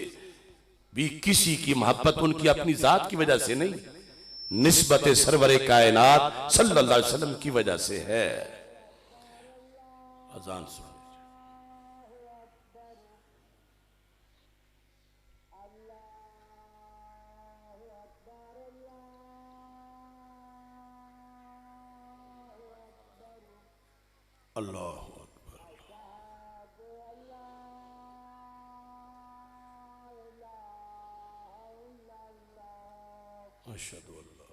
A: भी किसी की मोहब्बत उनकी अपनी जात की वजह से नहीं, निस्बत सरवरे कायनात सल्लल्लाहु अलैहि वसल्लम की वजह से है। अजान सुन अल्लाह अशहदु अल्ला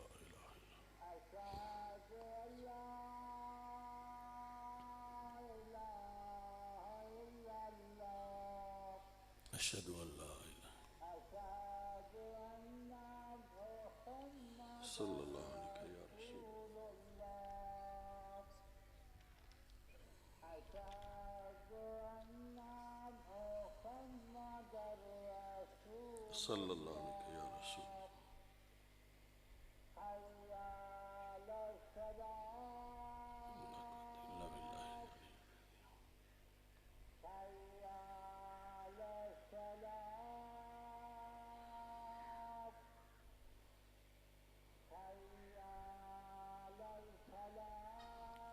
A: इलाहा इल्लल्लाह अशहदु अल्ला इलाहा सल्लल्लाहु अलैहि या रसूल सल्लल्लाहु अलैहि या रसूल।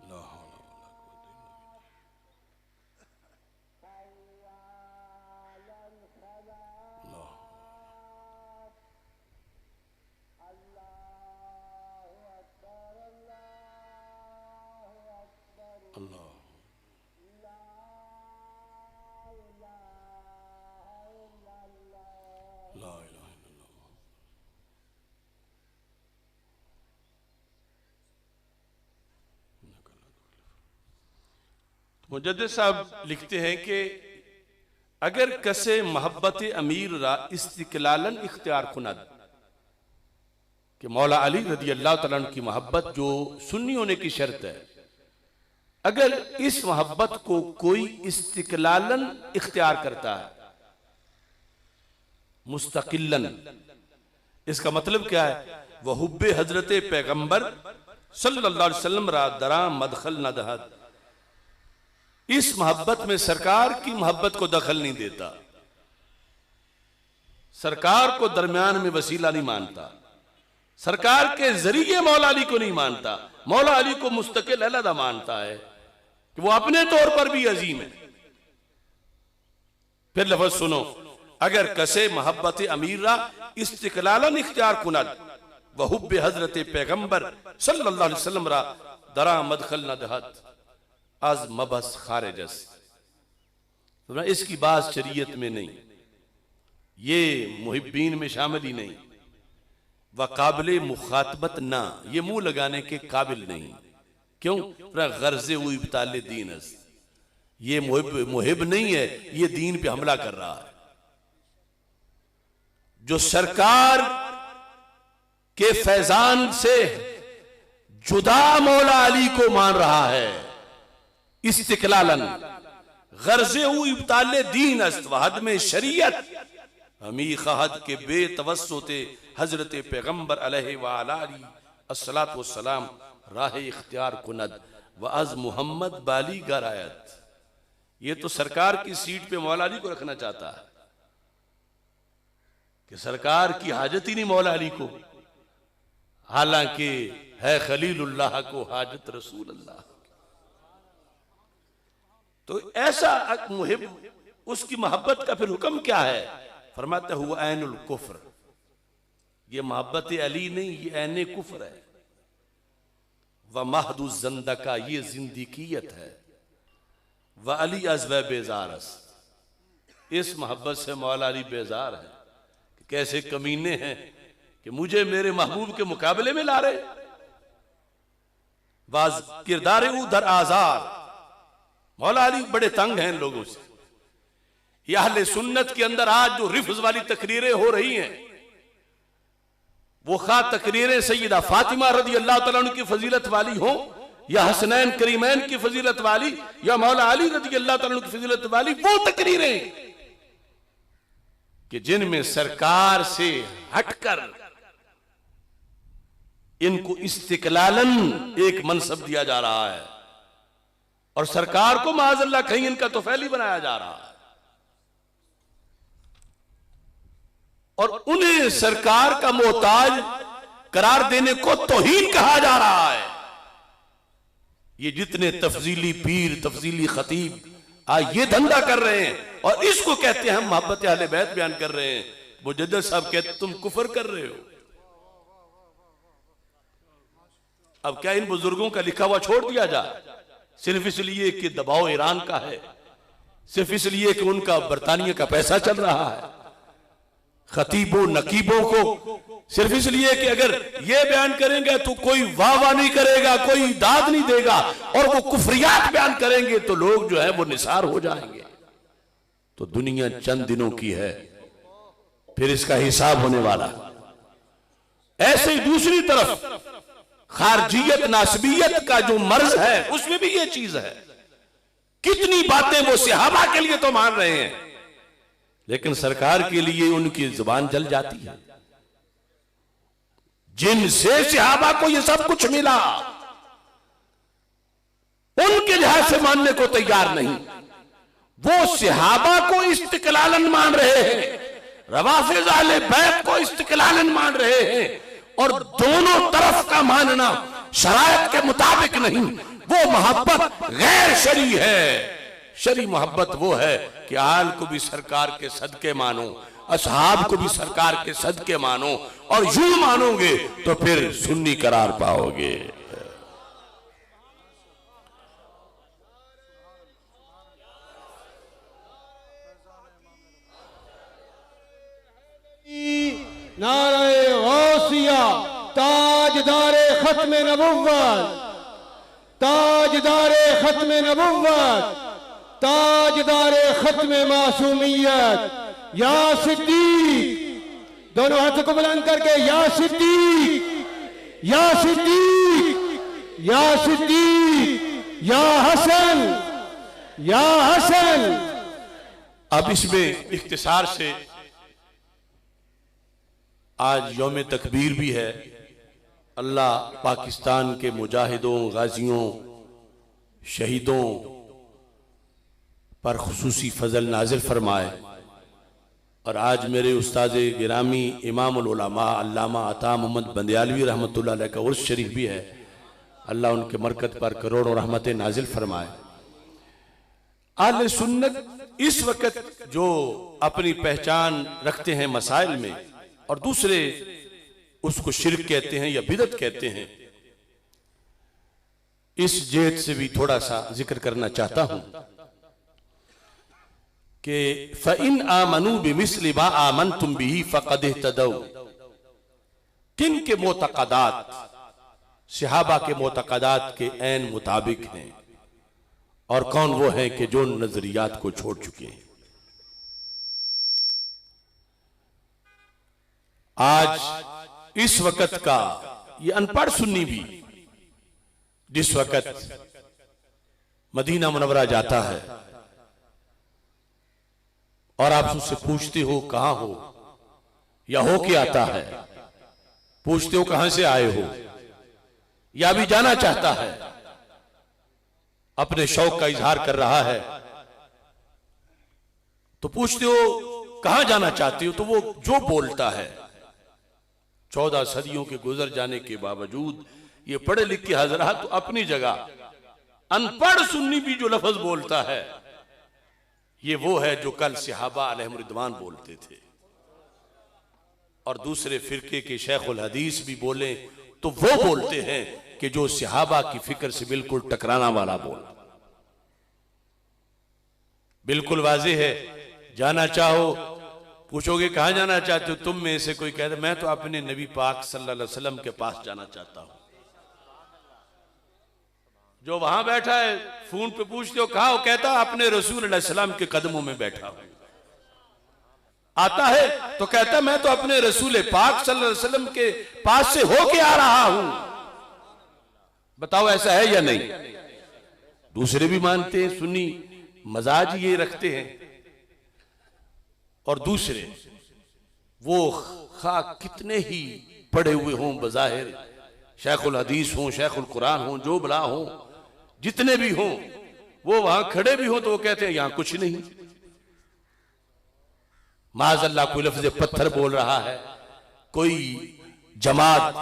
A: ला हौला मुजद्दिद साहब लिखते हैं कि अगर कसे मोहब्बत अमीर रा इस्तिकलालन इख्तियार कुनद, कि मौला अली रदी अल्लाह तआला अन्हु की मोहब्बत जो सुन्नी होने की शर्त है, अगर इस मोहब्बत को कोई इस्तिकलालन इख्तियार करता है, मुस्तकिलन, इसका मतलब क्या है? वह हुब्बे हजरत पैगंबर सल्लल्लाहु अलैहि वसल्लम रा दरा मदखल न दहद, इस मोहब्बत में सरकार की मोहब्बत को दखल नहीं देता, सरकार को दरमियान में वसीला नहीं मानता, सरकार के जरिए मौला अली को नहीं मानता, मौला अली को मुस्तकिल अलहदा मानता है कि वो अपने तौर पर भी अजीम है। फिर लफ्ज सुनो, अगर कसे मोहब्बत अमीरा इस्तिकलालन इख्तियार कुनद व हुब्बे हजरत पैगंबर सल्लल्लाहु अलैहि वसल्लम रा दरा मदखल न दहद आज मबस खारिजस, इसकी बात शरीयत में नहीं, ये मुहिब्बीन में शामिल ही नहीं, व काबिल मुखातबत ना, ये मुंह लगाने के काबिल नहीं। क्यों? गर्जे हुई इब्ताले दीन, ये मुहिब नहीं है, ये दीन पे हमला कर रहा है। जो सरकार के फैजान से जुदा मौला अली को मान रहा है, इस्तिकलालन गर्जे हुई इब्ताले दीन अस्त वहद में शरीयत हमी खहद के बेतवस्सुते हजरत पैगंबर अलैहि व आलि अस्सलातु वस्सलाम राह इख्तियार कुनद व अज मोहम्मद बाली गरायत। ये तो सरकार की सीट पे मौला अली को रखना चाहता है कि सरकार की हाजत ही नहीं मौला अली को, हालांकि है खलीलुल्लाह को हाजत रसूल अल्लाह। तो ऐसा मुहिब, उसकी मोहब्बत का फिर हुक्म क्या है? फरमाते हुआ ऐनुल कुफ्र, ये मोहब्बत अली नहीं, ये ऐने कुफ्र है। व महदु ज़ंदका, ये जिंदगियत है। व अली अज़व बेजारस, इस मोहब्बत से मौला अली बेजार है कि कैसे कमीने हैं कि मुझे मेरे महबूब के मुकाबले में ला रहे। वाज किरदार उधर आजार, मौला अली बड़े तंग हैं इन लोगों से। यह अहले सुन्नत के अंदर आज जो रिफ्ज वाली तकरीरें हो रही हैं, वो खा तकरीरें सैयदा फातिमा रदी अल्लाह तआला अन्हा की फजीलत वाली हो, या हसनैन करीमैन की फजीलत वाली, या मौला अली रदी अल्लाह तआला अन्हु की फजीलत वाली, वो तकरीरें कि जिनमें सरकार से हटकर इनको इस्तिकलालन एक मनसब दिया जा रहा है और सरकार को माज़अल्लाह कहीं इनका तोफैली बनाया जा रहा है, और उन्हें सरकार का मोहताज करार देने को तौहीन कहा जा रहा है। ये जितने तफजीली पीर, तफजीली खतीब आज ये धंधा कर रहे हैं और इसको कहते हैं हम मोहब्बत अहले बैत बयान कर रहे हैं। मुजद्दिद साहब कहते तुम कुफर कर रहे हो। अब क्या इन बुजुर्गों का लिखा हुआ छोड़ दिया जाए सिर्फ इसलिए कि दबाव ईरान का है, सिर्फ इसलिए कि उनका बरतानिया का पैसा चल रहा है, खतीबों नकीबों को सिर्फ इसलिए कि अगर ये बयान करेंगे तो कोई वाह वाह नहीं करेगा, कोई दाद नहीं देगा, और वो कुफरियात बयान करेंगे तो लोग जो है वो निसार हो जाएंगे। तो दुनिया चंद दिनों की है, फिर इसका हिसाब होने वाला। ऐसे ही दूसरी तरफ खारजियत नासबियत का जो मर्ज है उसमें भी ये चीज है। कितनी बातें वो सहाबा के लिए तो मान रहे हैं, लेकिन सरकार के लिए उनकी जुबान जल जाती है। जिनसे सहाबा को ये सब कुछ मिला उनके लिहाज से मानने को तैयार नहीं, वो सहाबा को इस्तिकलालन मान रहे हैं, रवाफिज़ अहले बैत को इस्तिकलालन मान रहे हैं, और दोनों तरफ का मानना शरायत के मुताबिक नहीं, वो मोहब्बत गैर शरी है। शरी मोहब्बत वो है कि आल को भी सरकार के सदके मानो, असहाब को भी सरकार के सदके मानो, और यूं मानोगे तो फिर सुन्नी करार पाओगे।
B: नारे गौसिया, ताजदारे खत्म नबुव्वत, ताजदारे खत्म नबुव्वत, ताजदारे खत्म मासूमियत या सिद्दीक, दोनों हाथों को बुलंद करके या सिद्दीक या सिद्दीक या सिद्दीक या हसन या हसन।
A: अब इसमें इख्तिसार से आज यौम तकबीर भी है। अल्लाह पाकिस्तान के मुजाहिदों, गाजियों, शहीदों पर खुसूसी फजल नाजिल फरमाए। और आज मेरे उस्ताद गिरामी इमामुल उलमा अल्लामा अता मोहम्मद बंदियालवी रहमतुल्लाह अलैह का उर्स शरीफ भी है। अल्लाह उनके मरकत पर करोड़ों रहमतें नाजिल फरमाए। आले सुन्नत इस वक्त जो अपनी पहचान रखते हैं मसाइल में, और दूसरे उसको शिर्क कहते हैं या बिदत कहते हैं, इस जेद से भी थोड़ा सा जिक्र करना चाहता हूं कि फ़इन आमनू बिमिस्लि मा आमनतुम बिही फ़क़द इह्तदौ। किन के मोतक़दात सहाबा के मोतक़दात के ऐन मुताबिक हैं, और कौन वो हैं कि जो नजरियात को छोड़ चुके हैं। आज इस वक्त का ये अनपढ़ सुन्नी भी जिस वक्त मदीना मुनव्वरा जाता है और आप उससे पूछते हो कहां हो, या हो के आता है, पूछते हो कहां से आए हो, या भी जाना चाहता है, अपने शौक का इजहार कर रहा है, तो पूछते हो कहां जाना चाहते हो, तो वो जो बोलता है 14 सदियों के गुजर जाने के बावजूद ये पढ़े लिखे हजरात तो अपनी जगह, अनपढ़ सुन्नी भी जो लफ्ज बोलता है ये वो है जो कल सहाबा अलैहिम रिदवान बोलते थे। और दूसरे फिरके के शेखुल हदीस भी बोले तो वो बोलते हैं कि जो सहाबा की फिक्र से बिल्कुल टकराना वाला बोल। बिल्कुल वाज़ेह है, जाना चाहो, पूछोगे कहां जाना चाहते हो, तुम में से कोई कहता मैं तो अपने नबी पाक सल्लल्लाहु अलैहि वसल्लम के पास जाना चाहता हूं। जो वहां बैठा है फोन पे पूछते हो कहां, वो कहता अपने रसूल अलैहि सलाम के कदमों में बैठा हूं। आता है तो कहता मैं तो अपने रसूल पाक सल्लल्लाहु अलैहि वसल्लम के पास से होके आ रहा हूं। बताओ ऐसा है या नहीं? दूसरे भी मानते हैं, सुन्नी मजाज ये रखते हैं। और दूसरे वो खा कितने ही पढ़े हुए हों, बज़ाहिर शेखुल हदीस हों, शेखुल कुरान हों, जो बला हों, जितने भी हों, वो वहां खड़े भी हों तो वो कहते हैं यहां कुछ नहीं। माज़अल्लाह कोई लफ्ज़ पत्थर बोल रहा है, कोई जमात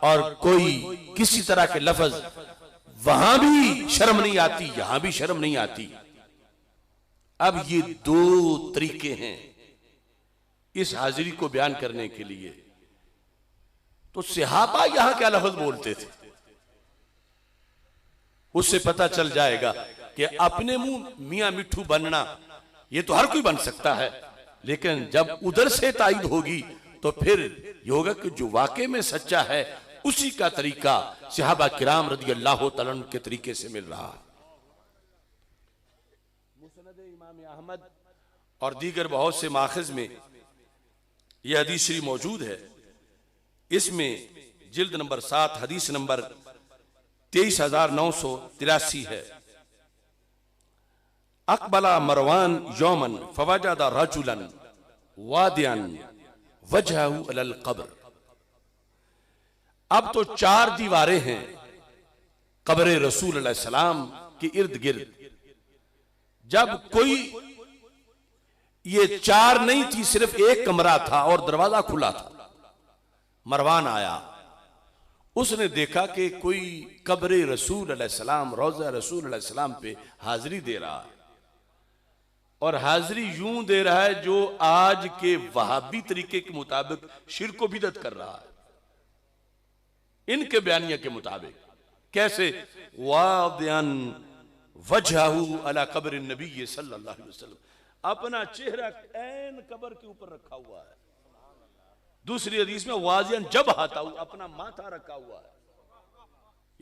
A: और कोई किसी तरह के लफ्ज, वहां भी शर्म नहीं आती, यहां भी शर्म नहीं आती। अब ये दो तरीके हैं इस हाजिरी को बयान करने के लिए। तो सहाबा यहां क्या लफ्ज बोलते थे, उससे पता चल जाएगा कि अपने मुंह मियां मिठू बनना ये तो हर कोई बन सकता है, लेकिन जब उधर से तायद होगी तो फिर ये होगा कि जो वाकई में सच्चा है उसी का तरीका सहाबा किराम रज़ी अल्लाह तआला अन्हुम के तरीके से मिल रहा है। मुस्नद इमाम अहमद और दीगर बहुत से माखज़ में यह हदीस शरीफ मौजूद है। इसमें जिल्द नंबर 7 हदीस नंबर 23,983 है। अकबला मरवान यौमन फवजदा रजुलन वादियन वजहहु अलल कब्र। अब तो 4 दीवारें हैं कब्र रसूल अलैहि सलाम के इर्द गिर्द। जब कोई, ये 4 नहीं थी, सिर्फ एक कमरा था और दरवाजा खुला था। मरवान आया, उसने देखा कि कोई कब्र रसूल अलैहिस्सलाम, रोज़ा रसूल अलैहिस्सलाम पे हाजिरी दे रहा है, और हाजिरी यूं दे रहा है जो आज के वहाबी तरीके के मुताबिक शिर्क को बिदअत कर रहा है। इनके बयानिया के मुताबिक कैसे, वादियन वजहहु अला कब्र नबी सल्लल्लाहु अलैहि वसल्लम, अपना चेहरा ऐन कब्र के ऊपर रखा हुआ है। दूसरी हदीस में वाजियन जब हाथा, अपना माथा रखा हुआ है।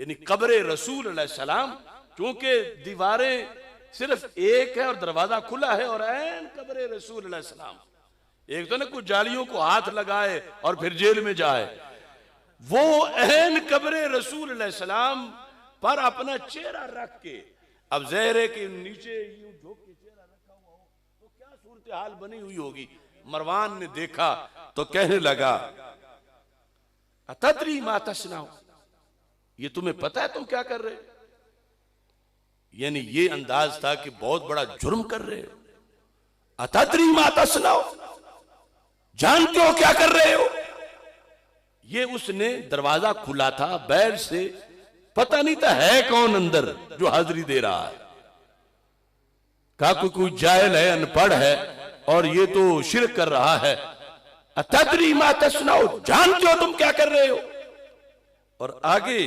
A: यानी कब्र रसूल अलैहि सलाम, क्योंकि दीवारें सिर्फ एक है और दरवाजा खुला है और ऐन कब्र रसूल अलैहि सलाम। एक तो ना कुछ जालियों को हाथ लगाए और फिर जेल में जाए, वो ऐन कब्र रसूल अलैहि सलाम पर अपना चेहरा रख के, अब ज़हर है कि नीचे यूं झुक के चेहरा रखा हुआ हो तो क्या सूरत हाल बनी हुई होगी। मरवान ने देखा तो कहने लगा, अतदरी मा तस्नाउ, ये तुम्हें पता है तुम क्या कर रहे हो? यानी ये अंदाज था कि बहुत बड़ा जुर्म कर रहे हो। अतदरी मा तस्नाउ, जानते हो क्या कर रहे हो? ये उसने दरवाजा खुला था बैर से, पता नहीं था है कौन अंदर जो हाजिरी दे रहा है। कहा कोई जाहिल है, अनपढ़ है और ये तो शिरक कर रहा है। अतदरी मा तस्नाउ, जानते हो तुम क्या कर रहे हो? और आगे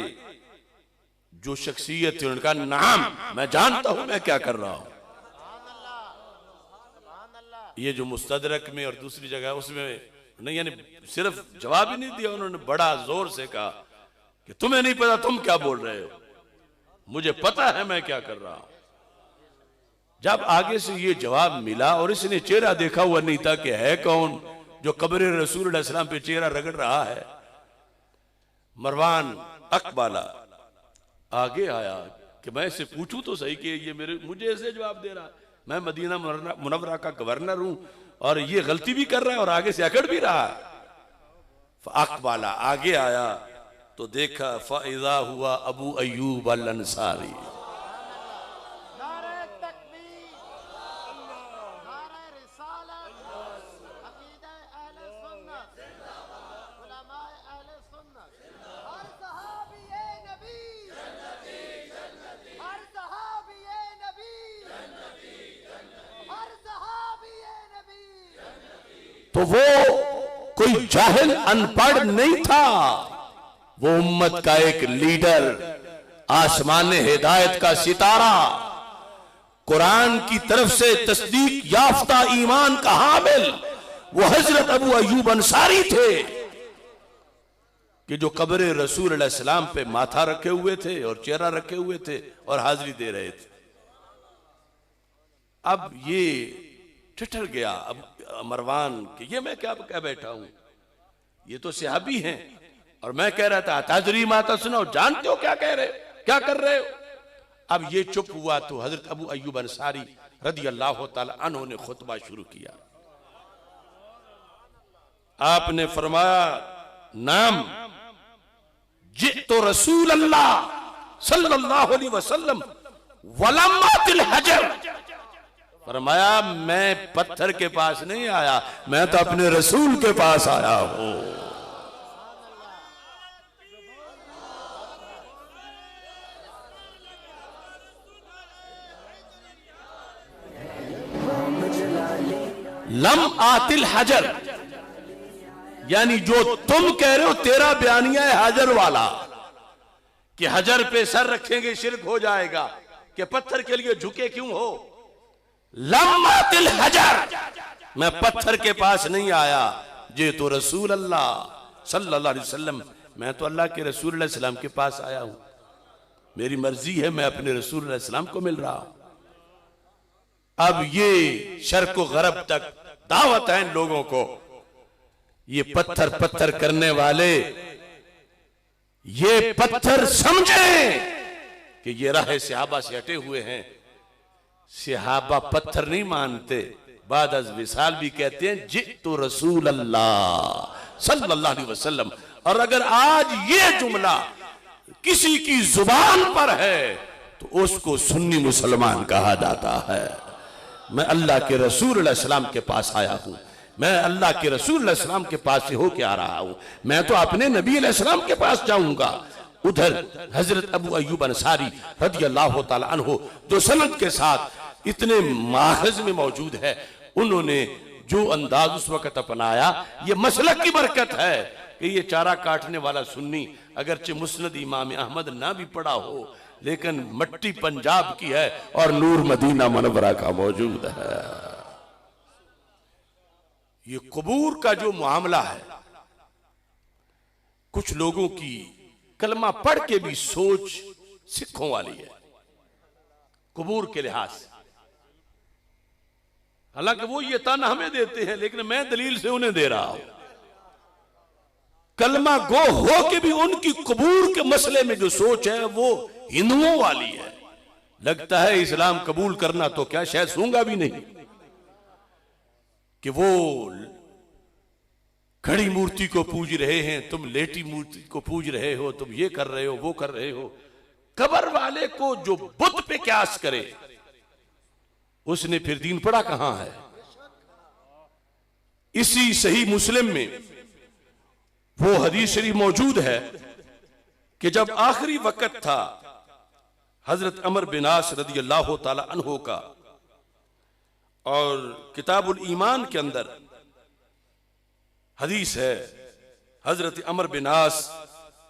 A: जो शख्सियत है उनका नाम, मैं जानता हूं मैं क्या कर रहा हूं। ये जो मुस्तदरक में और दूसरी जगह उसमें नहीं, यानी सिर्फ जवाब ही नहीं दिया, उन्होंने बड़ा जोर से कहा कि तुम्हें नहीं पता तुम क्या बोल रहे हो, मुझे पता है मैं क्या कर रहा हूं। जब आगे से ये जवाब मिला और इसने चेहरा देखा हुआ नहीं था कि है कौन जो कब्र रसूल अलैहि सलाम पे चेहरा रगड़ रहा है, मरवान अकबाला आगे आया कि मैं इससे पूछूं तो सही कि ये मुझे ऐसे जवाब दे रहा है। मैं मदीना मुनव्वरा का गवर्नर हूं और ये गलती भी कर रहा है और आगे से अकड़ भी रहा है। अकबाला आगे आया तो देखा फ़इज़ा हुआ अबू अय्यूब अल अंसारी। तो वो कोई जाहिल अनपढ़ नहीं था, वो उम्मत का एक लीडर, आसमान हिदायत का सितारा, कुरान की तरफ से तस्दीक याफ्ता ईमान का हामिल, वो हजरत अबू अय्यूब अंसारी थे कि जो कब्र रसूल अलैहि सलाम पे माथा रखे हुए थे और चेहरा रखे हुए थे और हाजिरी दे रहे थे। अब ये ठिठर गया अब मरवान कि ये मैं क्या कह बैठा हूं, ये तो सहाबी हैं और मैं कह रहा था ताजरी माता सुनो, जानते हो क्या कह रहे हो, क्या कर रहे हो? अब ये चुप हुआ तो हजरत अबू अय्यूब अंसारी रदी अल्लाह तआला अन्हु ने खुतबा शुरू किया। आपने फरमाया, नाम जितो रसूल अल्लाह सल्लल्लाहु अलैहि वसल्लम वलम्मातिल हजर। फरमाया मैं पत्थर के पास नहीं आया, मैं तो अपने रसूल के पास आया हूं। लम आतिल हजर, यानी जो तुम कह रहे हो तेरा बयानिया है हजर वाला कि हजर पे सर रखेंगे शिरक हो जाएगा, कि पत्थर के लिए झुके क्यों हो। लम आतिल हजर, मैं पत्थर के पास नहीं आया, जे तो रसूल अल्लाह सल्लल्लाहु अलैहि वसल्लम, मैं तो अल्लाह के रसूल अलैहि सलाम के पास आया हूं, मेरी मर्जी है, मैं अपने रसूल अलैहि सलाम को मिल रहा हूं। अब ये शर्क व गरब तक दावत है इन लोगों को, ये पत्थर पत्थर करने वाले ये पत्थर समझे कि ये राह सहाबा से हटे हुए हैं। सहाबा पत्थर नहीं मानते, बाद अज विसाल भी कहते हैं जितु रसूल अल्लाह सल्लल्लाहु अलैहि वसल्लम। और अगर आज ये जुमला किसी की जुबान पर है तो उसको सुन्नी मुसलमान कहा जाता है। मैं अल्लाह के रसूल अलैहि सलाम के पास आया हूं, मैं अल्लाह के रसूल अलैहि सलाम के पास से होके आ रहा हूं, मैं तो अपने नबी अलैहि सलाम के पास जाऊंगा। उधर हजरत अबू अय्यूब अंसारी रज़ी अल्लाह तआला अन्हु जो सनद के साथ इतने माहज़ में मौजूद है, उन्होंने जो अंदाज उस वक्त अपनाया, ये मसलक की बरकत है कि ये चारा काटने वाला सुन्नी अगरचे मुस्नद इमाम अहमद ना भी पढ़ा हो, लेकिन मट्टी पंजाब की है और नूर मदीना मुनव्वरा का मौजूद है। ये कबूर का जो मामला है, कुछ लोगों की कलमा पढ़ के भी सोच सिखों वाली है कबूर के लिहाज से। हालांकि वो ये ताना हमें देते हैं, लेकिन मैं दलील से उन्हें दे रहा हूं। कलमा गो हो के भी उनकी कबूल के मसले में जो सोच है वो हिंदुओं वाली है। लगता है इस्लाम कबूल करना तो क्या, शायद सूंगा भी नहीं कि वो खड़ी मूर्ति को पूज रहे हैं, तुम लेटी मूर्ति को पूज रहे हो, तुम ये कर रहे हो, वो कर रहे हो। कबर वाले को जो बुत पे क्यास करे उसने फिर दीन पढ़ा कहां है। इसी सही मुस्लिम में वो हदीस शरीफ मौजूद है कि जब आखिरी वक्त था हजरत अमर बिन आस रदी अल्लाह ताला अन्हो का, और किताबुल ईमान के अंदर हदीस है हजरत अमर बिन आस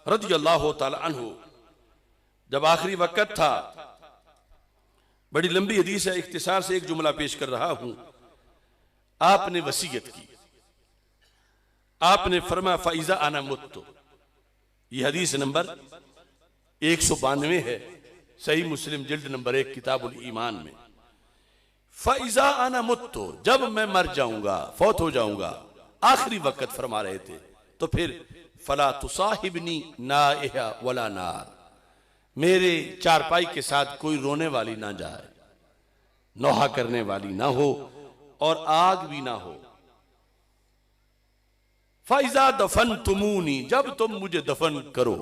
A: रदी अल्लाह ताला अन्हो, जब आखिरी वक्त था, बड़ी लंबी हदीस है, इख्तिसार से एक जुमला पेश कर रहा हूं। आपने वसीयत की, आपने फरमाया फ़इज़ा अना मुत्तु, यह हदीस नंबर 192 है, सही मुस्लिम जिल्द नंबर 1 किताबुल ईमान में। फ़इज़ा अना मुत्तु, जब मैं मर जाऊंगा, फौत हो जाऊंगा, आखिरी वक्त फरमा रहे थे, तो फिर फला तुसाहिबनी नाइहा वला नार, मेरे चारपाई के साथ कोई रोने वाली ना जाए, नौहा करने वाली ना हो और आग भी ना हो। फ़इज़ा दफन तुमूनी, जब तुम मुझे दफन करो,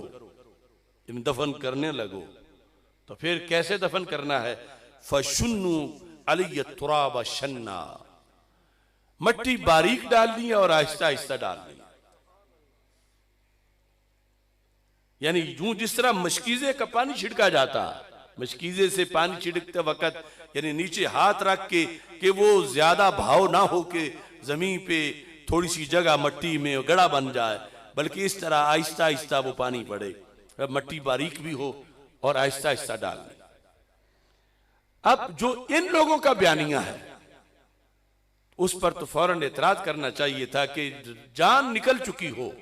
A: दफन करने लगो, तो फिर कैसे दफन करना है। फशुन्नु अलैय तुराब शन्ना, मट्टी बारीक डालनी है और आहिस्ता आहिस्ता डालनी है। यानी यूं जिस तरह मशकीजे का पानी छिड़का जाता, मशकीजे से पानी छिड़कते वक्त यानी नीचे हाथ रख के कि वो ज्यादा भाव ना हो के जमीन पे थोड़ी सी जगह मट्टी में गड़ा बन जाए, बल्कि इस तरह आहिस्ता आहिस्ता वो पानी पड़े, मट्टी बारीक भी हो और आहिस्ता आहिस्ता डालनी। अब जो इन लोगों का बयानिया है उस पर तो फौरन एतराज करना चाहिए था कि जान निकल चुकी हो,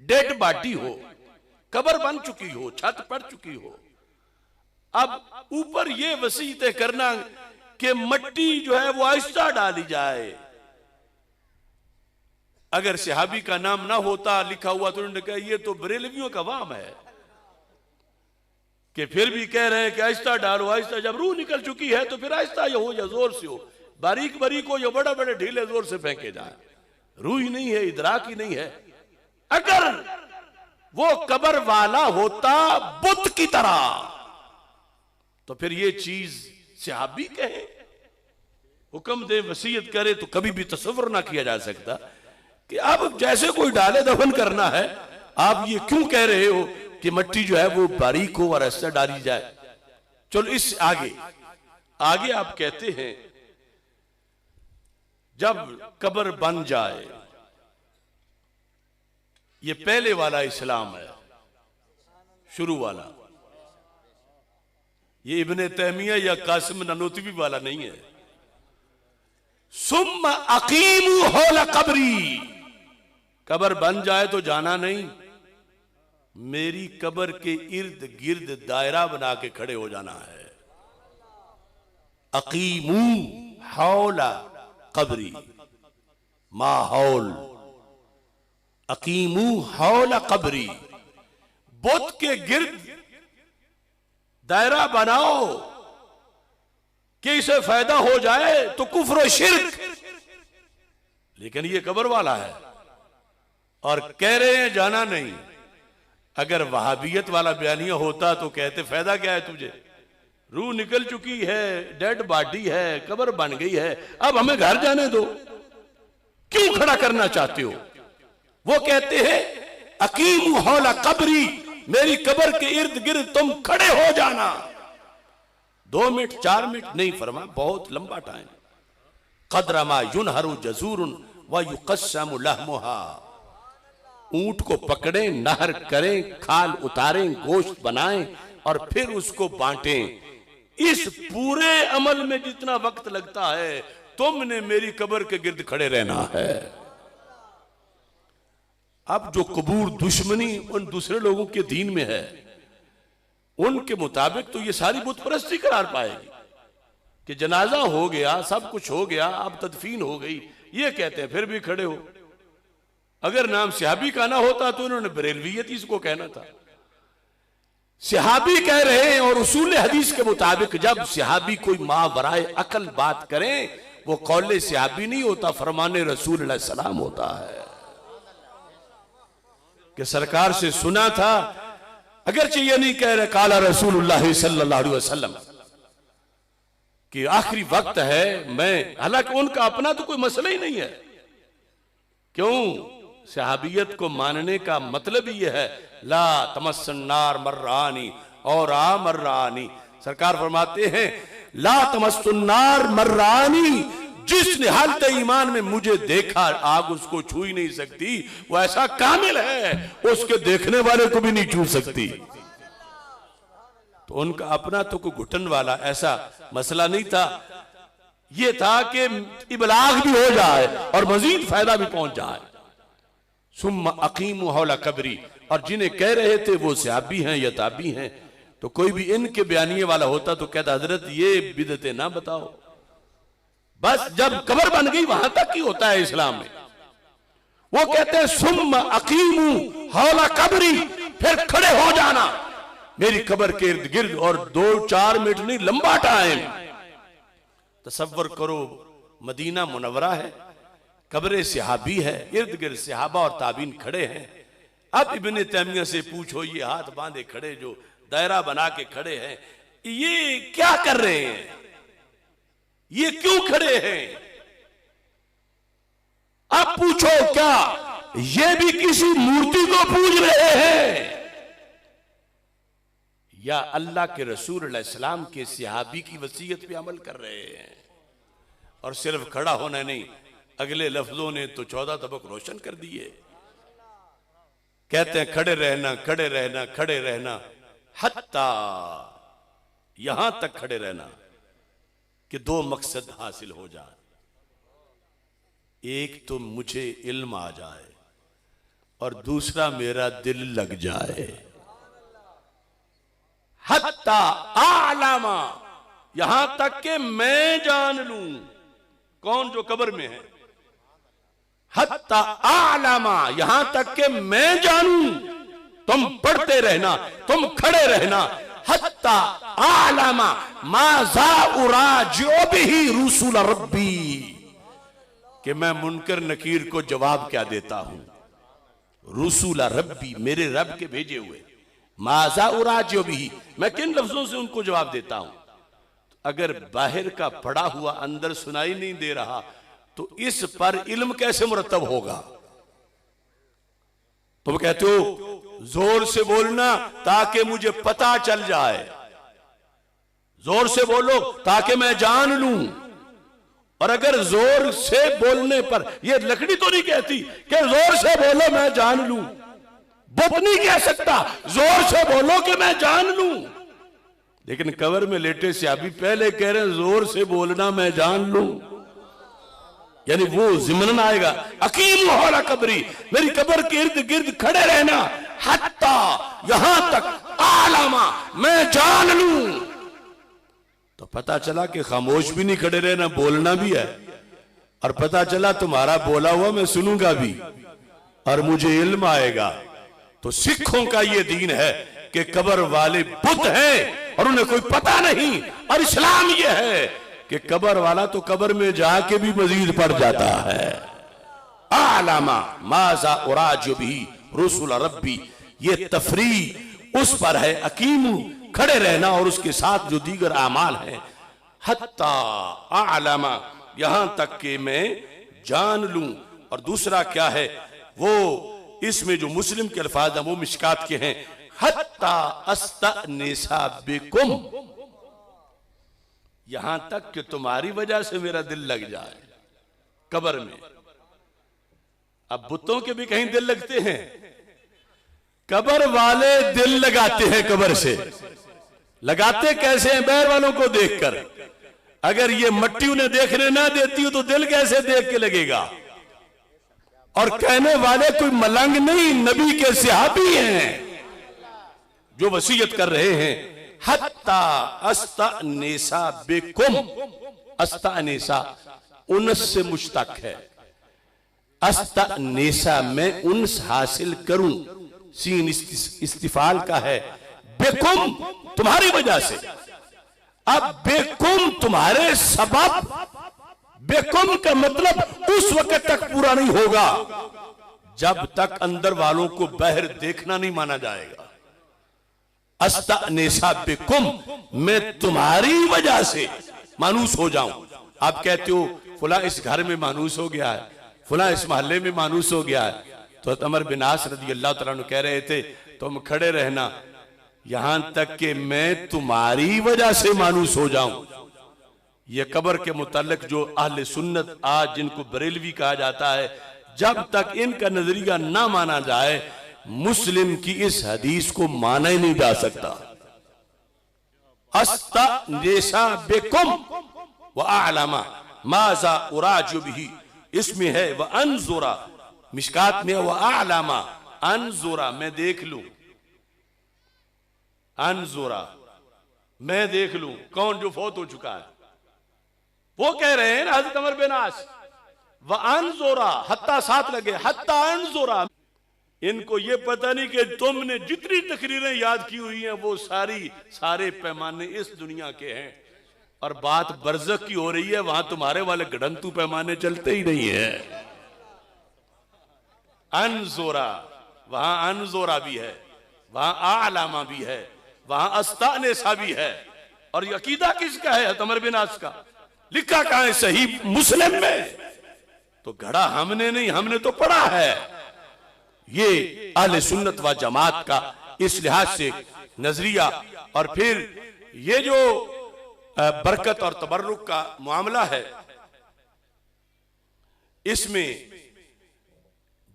A: डेड बॉडी हो, कब्र बन चुकी हो, छत पड़ चुकी हो, अब ऊपर ये वसीयतें करना कि मट्टी जो है वो आहिस्ता डाली जाए। अगर सहाबी का नाम ना होता लिखा हुआ तो उन्होंने कहा ये तो बरेलवियों का वाम है कि फिर भी कह रहे हैं कि आहिस्ता डालो, आहिस्ता। जब रूह निकल चुकी है तो फिर आहिस्ता ये हो या जोर से हो, बारीक बारीक हो या बड़े बड़े ढीले जोर से फेंके जाए, रूह ही नहीं है, इदराक ही नहीं है। अगर वो कब्र वाला होता बुत की तरह तो फिर ये चीज सहाबी कहे, हुक्म दे, वसीयत करे, तो कभी भी तसव्वुर ना किया जा सकता कि अब जैसे कोई डाले दफन करना है, आप ये क्यों कह रहे हो कि मट्टी जो है वो बारीक हो और ऐसा डाली जाए। चलो इस आगे आगे आप कहते हैं जब कब्र बन जाए, ये पहले वाला इस्लाम है, शुरू वाला, ये इब्ने तैमिया या कासिम ननोतवी वाला नहीं है। सुम्मा अकीमू हौला कब्री, कब्र बन जाए तो जाना नहीं, मेरी कब्र के इर्द गिर्द दायरा बना के खड़े हो जाना है। अकीमू हौला कब्री, माहौल, अकीमू हौला कब्री, बुत के गिर्द दायरा बनाओ कि इसे फायदा हो जाए तो कुफ्र और शिर्क। लेकिन ये कब्र वाला है और कह रहे हैं जाना नहीं। अगर वहाबियत वाला बयानिया होता तो कहते फायदा क्या है तुझे, रूह निकल चुकी है, डेड बॉडी है, कब्र बन गई है, अब हमें घर जाने दो, क्यों खड़ा करना चाहते हो। वो कहते हैं अकीम हौला कब्री, मेरी कब्र के इर्द गिर्द तुम खड़े हो जाना। 2 मिनट 4 मिनट नहीं फरमा, बहुत लंबा टाइम। कदरमा युनहरू जजूरुन व युकस्समु लहमुहा, ऊंट को पकड़ें, नहर करें, खाल उतारें, गोश्त बनाएं और फिर उसको बांटें। इस पूरे अमल में जितना वक्त लगता है तुमने मेरी कब्र के गिर्द खड़े रहना है। अब जो कबूर दुश्मनी उन दूसरे लोगों के दीन में है, उनके मुताबिक तो ये सारी बुत परस्ती करार पाएगी कि जनाजा हो गया, सब कुछ हो गया, अब तदफीन हो गई, ये कहते हैं, फिर भी खड़े हो। अगर नाम सहाबी का ना होता तो इन्होंने बरेलवियत इसको कहना था। सहाबी कह रहे हैं, और उसूल हदीस के मुताबिक जब सहाबी कोई मावराए अकल बात करें वो कौले सहाबी नहीं होता, फरमाने रसूल अलैहि सलाम होता है। कि सरकार से सुना था, अगरचे ये नहीं कह रहे काला रसूलुल्लाह सल्लल्लाहु अलैहि वसल्लम कि आखिरी वक्त है, मैं, हालांकि उनका अपना तो कोई मसला ही नहीं है। क्यों? सहाबियत को मानने का मतलब ही यह है, ला तमस्सन्नार मर्रानी और आ मर्रानी। सरकार फरमाते हैं ला तमस्सन्नार मर्रानी, जिसने हालत ईमान में मुझे देखा आग उसको छू ही नहीं सकती, वो ऐसा कामिल है उसके देखने वाले को भी नहीं छू सकती। तो उनका अपना तो कोई घुटन वाला ऐसा मसला नहीं था, ये था कि इबलाग भी हो जाए और मजीद फायदा भी पहुंच जाए। सुम्मा अकीमु हौला कब्री, और जिन्हें कह रहे थे वो सहाबी हैं या ताबी हैं, तो कोई भी इनके बयानिए वाला होता तो कहता हजरत ये बिदते ना बताओ, बस जब कब्र बन गई वहां तक ही होता है इस्लाम में। वो कहते हैं सुम्मा अकीमु हौला कब्री, फिर खड़े हो जाना मेरी कब्र के इर्द गिर्द, और 2-4 मिनट नहीं, लंबा टाइम। तसव्वुर करो, मदीना मुनव्वरा है, कब्र सहाबी है, इर्द गिर्द सहाबा और ताबीन खड़े हैं। अब इब्ने तैमिया से पूछो, ये हाथ बांधे खड़े जो दायरा बना के खड़े हैं, ये क्या कर रहे हैं, ये क्यों खड़े हैं? अब पूछो क्या ये भी किसी मूर्ति को पूज रहे हैं या अल्लाह के रसूल अलैहिस्सलाम के सहाबी की वसीयत पे अमल कर रहे हैं? और सिर्फ खड़ा होना नहीं, अगले लफ्जों ने तो 14 तबक रोशन कर दिए। कहते हैं खड़े रहना, खड़े रहना, खड़े रहना, हत्ता, यहां तक खड़े रहना कि 2 मकसद हासिल हो जाए। एक तो मुझे इल्म आ जाए और दूसरा मेरा दिल लग जाए। हत्ता आलामा, यहां तक कि मैं जान लूं कौन जो कब्र में है। हत्ता आलामा, यहां तक कि मैं जानूं, तुम पढ़ते रहना, तुम खड़े रहना। हत्ता आलामा माज़ा उराजिउ बिही रुसूल रब्बी, कि मैं मुनकर नकीर को जवाब क्या देता हूं। रुसूल रब्बी, मेरे रब के भेजे हुए। माज़ा उराजिउ बिही, मैं किन लफ्जों से उनको जवाब देता हूं। अगर बाहर का पढ़ा हुआ अंदर सुनाई नहीं दे रहा तो इस पर इल्म कैसे मुरतब होगा? तुम कहते हो जोर से बोलना ताकि मुझे पता चल जाए, जोर से बोलो ताकि मैं जान लूं। और अगर जोर से बोलने पर, यह लकड़ी तो नहीं कहती कि जोर से बोलो मैं जान लूं, बुत नहीं कह सकता जोर से बोलो कि मैं जान लूं। लेकिन कब्र में लेटे से अभी पहले कह रहे हैं जोर से बोलना मैं जान लूं, यानी वो जिमन आएगा। अकीम हौला कब्री, मेरी कब्र के इर्द गिर्द खड़े रहना, हत्ता, यहां तक आलामा, मैं जान लूं। तो पता चला कि खामोश भी नहीं खड़े रहना, बोलना भी है। और पता चला तुम्हारा बोला हुआ मैं सुनूंगा भी और मुझे इल्म आएगा। तो सिखों का ये दीन है कि कब्र वाले बुत हैं और उन्हें कोई पता नहीं। और इस्लाम ये है कि कब्र वाला तो कब्र में जाके भी मजीद पड़ जाता है। आलामा माज़ा उराजिउ बिही रुसूल रब्बी, ये तफरी उस पर है। अकीमु, खड़े रहना, और उसके साथ जो दीगर आमाल है। हत्ता आलामा, यहां तक कि मैं जान लूं। और दूसरा क्या है, वो इसमें जो मुस्लिम के अल्फाज हैं वो मिशकात के हैं। हत्ता अस्तअनिसा बिकुम, यहां तक कि तुम्हारी वजह से मेरा दिल लग जाए कब्र में। अब बुतों के भी कहीं दिल लगते हैं, कब्र वाले दिल लगाते हैं। कब्र से लगाते कैसे हैं? बैर वालों को देखकर। अगर ये मट्टी उन्हें देखने ना देती हो तो दिल कैसे देख के लगेगा? और कहने वाले कोई मलंग नहीं, नबी के सहाबी हैं जो वसीयत कर रहे हैं। हत्ता अस्तअनिसा बिकुम, अस्तानेसा उनस से मुश्तक है। अस्तानेसा में उनस हासिल करूं, सीन इस्तिफाल का है, बेकुम तुम्हारी वजह से। अब बेकुम तुम्हारे सबब, बेकुम का मतलब उस वक्त तक पूरा नहीं होगा जब तक अंदर वालों को बाहर देखना नहीं माना जाएगा। अस्तानेसा बेकुम, मैं तुम्हारी वजह से मानूस हो जाऊं। आप कहते हो फुला इस घर में मानूस हो गया है, फुला इस मोहल्ले में मानूस हो गया है, तो अमर बिन आस रज़ी अल्लाह तआला अन्हु कह रहे थे तुम खड़े रहना यहां तक कि मैं तुम्हारी वजह से मानूस हो जाऊं। यह कब्र के मुताल्लिक जो अहले सुन्नत आज जिनको बरेलवी कहा जाता है, जब तक इनका नजरिया ना माना जाए मुस्लिम की इस हदीस को माना ही नहीं जा सकता। अस्तानेसा बेकुम व आलमा माजा उराजु बिही, इसमें है व अनजुरा, मिशकात में व आलमा अनजुरा, मैं देख लूं, अनजुरा मैं देख लूं कौन जो फौत हो चुका है। वो कह रहे हैं हज़रत अमर बिन आस, व अनजुरा हत्ता साथ लगे, हत्ता अनजुरा। इनको ये पता नहीं कि तुमने जितनी तकरीरें याद की हुई हैं वो सारे पैमाने इस दुनिया के हैं, और बात बरज़ख की हो रही है, वहां तुम्हारे वाले गढ़ंतू पैमाने चलते ही नहीं है। अनजोरा, वहां अनजोरा भी है, वहां आलामा भी है, वहां अस्तानेसा भी है। और ये अकीदा किसका है? अमर बिन आस का। लिखा कहां है? सही मुस्लिम में। तो घड़ा हमने नहीं, हमने तो पढ़ा है। ये अहले सुन्नत व जमात का इस लिहाज से नजरिया। और फिर ये जो बरकत और तबर्रुक का मामला है, इसमें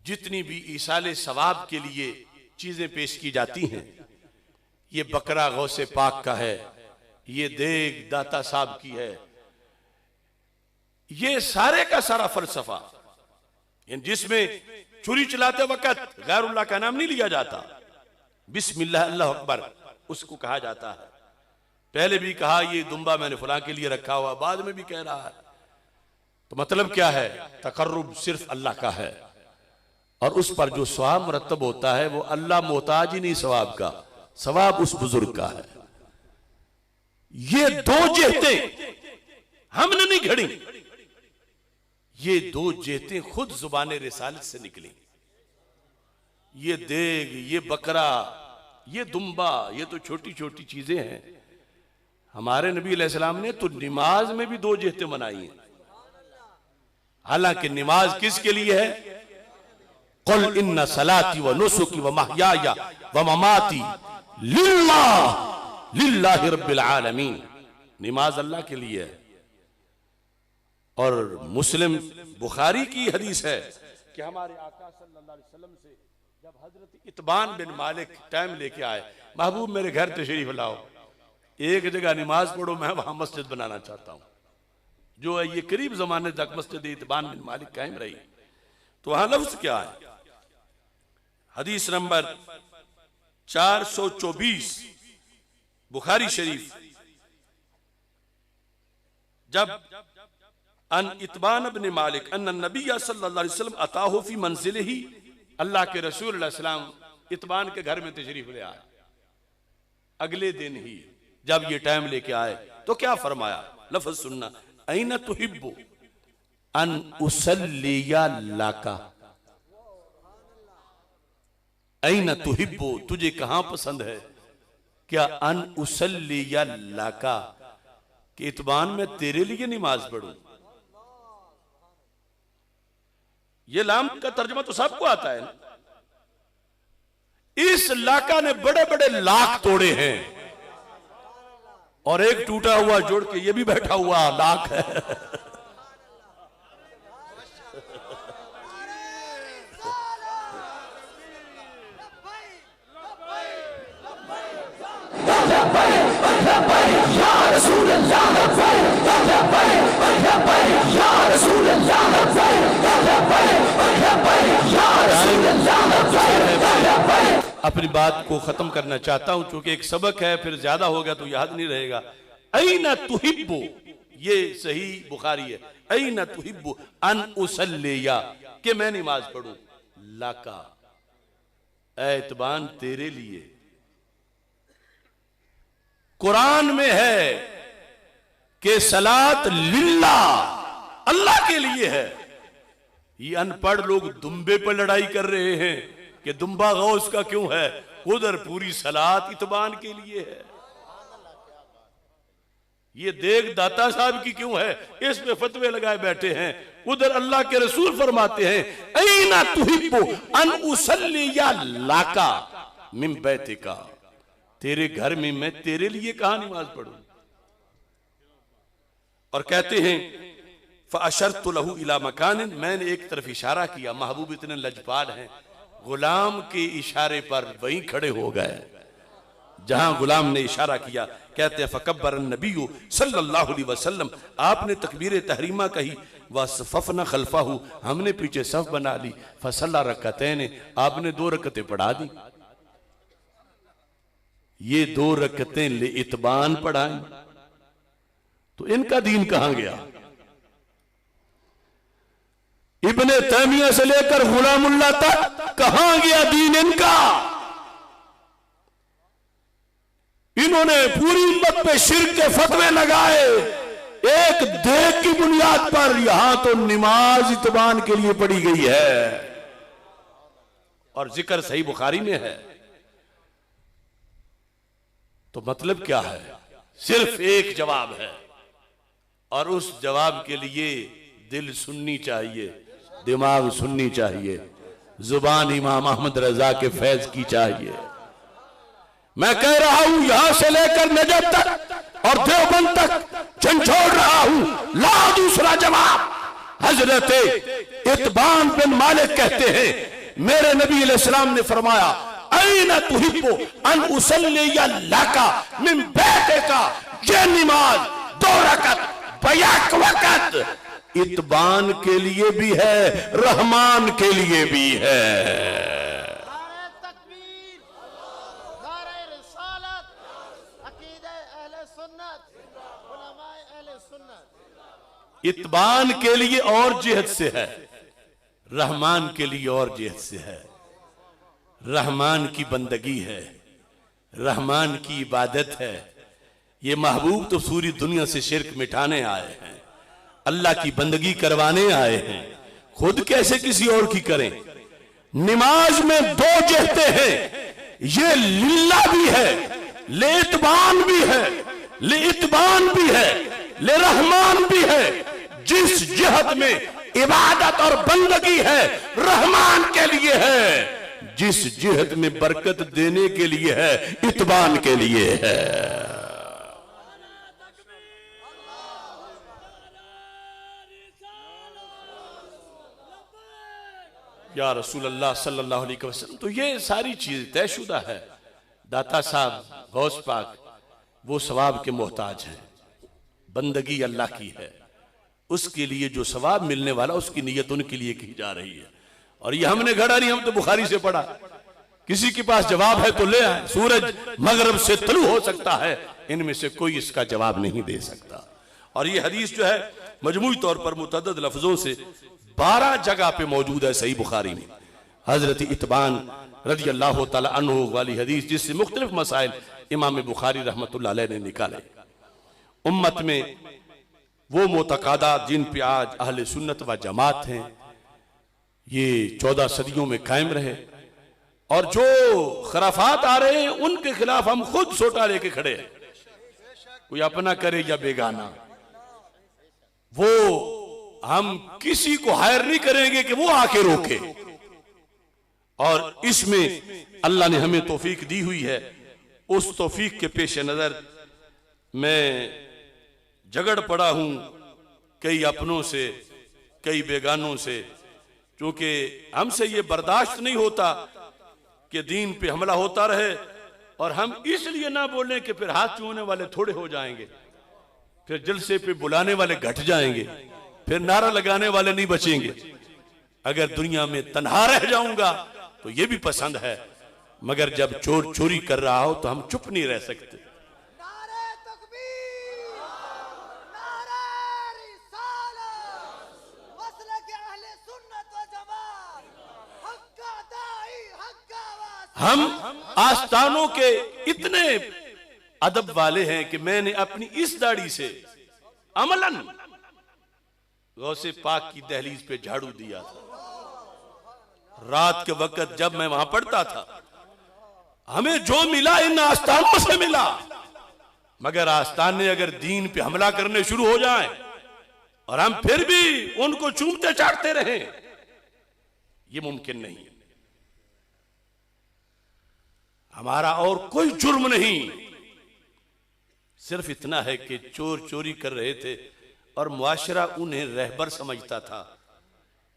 A: जितनी भी ईसाले सवाब के लिए चीजें पेश की जाती हैं, ये बकरा गौसे पाक का है, ये देग दाता साहब की है, ये सारे का सारा फलसफा, जिसमें छुरी चलाते वक्त गैरुल्लाह का नाम नहीं लिया जाता, बिस्मिल्लाह अल्लाह अकबर उसको कहा जाता है। पहले भी कहा ये दुम्बा मैंने फलां के लिए रखा हुआ, बाद में भी कह रहा है। तो मतलब क्या है? तकर्रुब सिर्फ अल्लाह का है, और उस पर जो सवाब मुरत्तब होता है वो अल्लाह मोहताज ही नहीं सवाब का, सवाब उस बुजुर्ग का है। ये दो जेहतें हमने नहीं घड़ी, ये दो जेहतें खुद जुबान रिसालत से निकली। ये देग, ये बकरा, ये दुम्बा, ये तो छोटी छोटी चीजें हैं। हमारे नबी अलैहिस्सलाम ने तो नमाज में भी दो जेहतें बनाई हैं। हालांकि नमाज किसके लिए है? कुल इन्ना सलाती व नुसुकी व महयाया व ममाती लिल्लाहि रब्बिल आलमीन। नमाज अल्लाह के लिए है। और मुस्लिम बुखारी की हदीस है कि हमारे आका सल्लल्लाहु अलैहि वसल्लम से जब हजरत इत्बान बिन मालिक टाइम लेके आए, महबूब मेरे घर तशरीफ लाओ, एक जगह नमाज पढ़ो, मैं वहां मस्जिद बनाना चाहता हूं। जो है ये करीब जमाने तक मस्जिद इत्बान बिन मालिक कायम रही। तो वहां लफ्ज क्या है? हदीस नंबर 424 बुखारी शरीफ, जब अन इत्बान बिन मालिक अन नबी सल्लल्लाहु अलैहि वसल्लम अताहु फी मंजिलिही, अल्लाह के रसूल अलैहि सलाम इत्बान के घर में तशरीफ ले आए। अगले दिन ही जब ये टाइम लेके आए तो क्या फरमाया? लफ्ज सुनना, ऐना तुहिब्बु अन उसल्लिया लाका, ऐना तुहिब्बु, तुझे कहां पसंद है क्या? अन उसल्लिया लाका, कि इत्बान में तेरे लिए नमाज पढ़ूं। ये लाम का तर्जुमा तो सबको आता है ना। इस लाका ने बड़े बड़े लाख तोड़े हैं, और एक टूटा हुआ जोड़ के ये भी बैठा हुआ लाख है। अपनी बात को खत्म करना चाहता हूं, चूंकि एक सबक है, फिर ज्यादा हो गया तो याद नहीं रहेगा। ऐना तुहिब्बु, ये सही बुखारी है। ऐना तुहिब्बु अन उसल्लिया, कि मैं नमाज पढ़ूं, लाका एतबान तेरे लिए। कुरान में है कि सलात लिल्ला, अल्लाह के लिए है। ये अनपढ़ लोग दुम्बे पर लड़ाई कर रहे हैं कि दुम्बा गौस का क्यों है, उधर पूरी सलात इत्बान के लिए है। ये देख दाता साहब की क्यों है, इस पे फतवे लगाए बैठे हैं। उधर अल्लाह के रसूल फरमाते हैं ऐना तुहिब्बु अन उसल्लिया लाका मिन बैतिका, तेरे घर में मैं तेरे लिए कहां नमाज पढ़ूं। और कहते हैं फअशरतु लहू इला मकानिन, मैंने एक तरफ इशारा किया। महबूब इतने लजपाल हैं, गुलाम के इशारे पर वहीं खड़े हो गए जहां गुलाम ने इशारा किया। कहते हैं फकब्बर नबी सल्लल्लाहु अलैहि वसल्लम, आपने तकबीर तहरीमा कही, वसफ़फ़ना खल्फाहु, हमने पीछे सफ बना ली, फसल्ला रकअतैन, आपने 2 रकअतें पढ़ा दी। ये 2 रकअतें ले इत्बान पढ़ाई, तो इनका दीन कहां गया। इब्ने तैमिया से लेकर गुलामुल्लाह तक कहां गया दीन इनका। इन्होंने पूरी उम्मत पे शिर्क के फतवे लगाए, एक देख की बुनियाद पर। यहां तो नमाज इत्बान के लिए पढ़ी गई है और जिक्र सही बुखारी में है। तो मतलब क्या है, सिर्फ एक जवाब है, और उस जवाब के लिए दिल सुननी चाहिए, दिमाग सुननी चाहिए, जुबान इमाम अहमद रजा के फैज की चाहिए। मैं कह रहा हूं यहां से लेकर नजफ तक और देवबंद तक झंझोड़ रहा हूं, ला दूसरा जवाब। हजरत इत्बान बिन मालिक कहते हैं मेरे नबी अलैहिस्सलाम ने फरमाया ऐना तुहिब्बु अन उसल्लिया लाका मिन बैतिका, ये नमाज 2 रकअत बैक वक्त इत्बान के लिए भी है, रहमान के लिए भी है। इत्बान के लिए और जिहद से है, रहमान के लिए और जिहद से है। रहमान की बंदगी है, रहमान की इबादत है। ये महबूब तो पूरी दुनिया से शिर्क मिटाने आए हैं, अल्लाह की बंदगी करवाने आए हैं, खुद कैसे किसी और की करें। नमाज में 2 जिहते हैं, ये लिल्ला भी है, ले इत्बान भी है, ले इत्बान भी है, ले रहमान भी है। जिस जिहद में इबादत और बंदगी है रहमान के लिए है, जिस जिहद में बरकत देने के लिए है इत्बान के लिए है। या रसूल अल्लाह सल्लल्लाहु अलैहि वसल्लम। तो ये सारी चीज तयशुदा है। दाता साहब गौस पाक वो सवाब के मोहताज हैं, बंदगी अल्लाह की है, उसके लिए जो सवाब मिलने वाला उसकी नीयत उनके लिए की जा रही है। और ये हमने घड़ा नहीं, हम तो बुखारी से पढ़ा। किसी के पास जवाब है तो ले आए। सूरज मगरब से तलू हो सकता है, इनमें से कोई इसका जवाब नहीं दे सकता। और ये हदीस जो है मजमूई तौर पर मुतअद्दिद लफ्जों से 12 जगह पे मौजूद है सही बुखारी में। हजरत इत्बान रज़ी अल्लाह तआला अन्हु वाली हदीस, जिससे मुख्तलिफ मसाइल इमाम बुखारी रहमतुल्लाह अलैह ने निकाले। उम्मत में वो मोतक़ादात जिन पे आज अहले सुन्नत व जमात हैं, ये 14 सदियों में कायम रहे। और जो खराफात आ रहे हैं उनके खिलाफ हम खुद सोटा लेके खड़े हैं, कोई अपना करे या बेगाना। वो हम किसी को हायर नहीं करेंगे कि वो आके रोके। और इसमें अल्लाह ने हमें तौफीक दी हुई है। उस तौफीक के पेश नजर मैं झगड़ पड़ा हूं कई अपनों से, कई बेगानों से, क्योंकि हमसे ये बर्दाश्त नहीं होता कि दीन पे हमला होता रहे और हम इसलिए ना बोलें कि फिर हाथ चूमने वाले थोड़े हो जाएंगे, फिर जलसे पे बुलाने वाले घट जाएंगे, फिर नारा लगाने वाले नहीं बचेंगे। अगर दुनिया में तन्हा रह जाऊंगा तो ये भी पसंद है, मगर जब चोर चोरी कर रहा हो तो हम चुप नहीं रह सकते। हम आस्थानों के इतने अदब वाले हैं कि मैंने अपनी इस दाढ़ी से अमलन गौसे पाक की दहलीज पे झाड़ू दिया था। रात के वक्त जब मैं वहां पढ़ता था, हमें जो मिला इन आस्थानों से मिला, मगर आस्थाने अगर दीन पे हमला करने शुरू हो जाएं और हम फिर भी उनको चूमते चाटते रहें, ये मुमकिन नहीं। हमारा और कोई जुर्म नहीं, सिर्फ इतना है कि चोर चोरी कर रहे थे और मुआशरा उन्हें रहबर समझता था,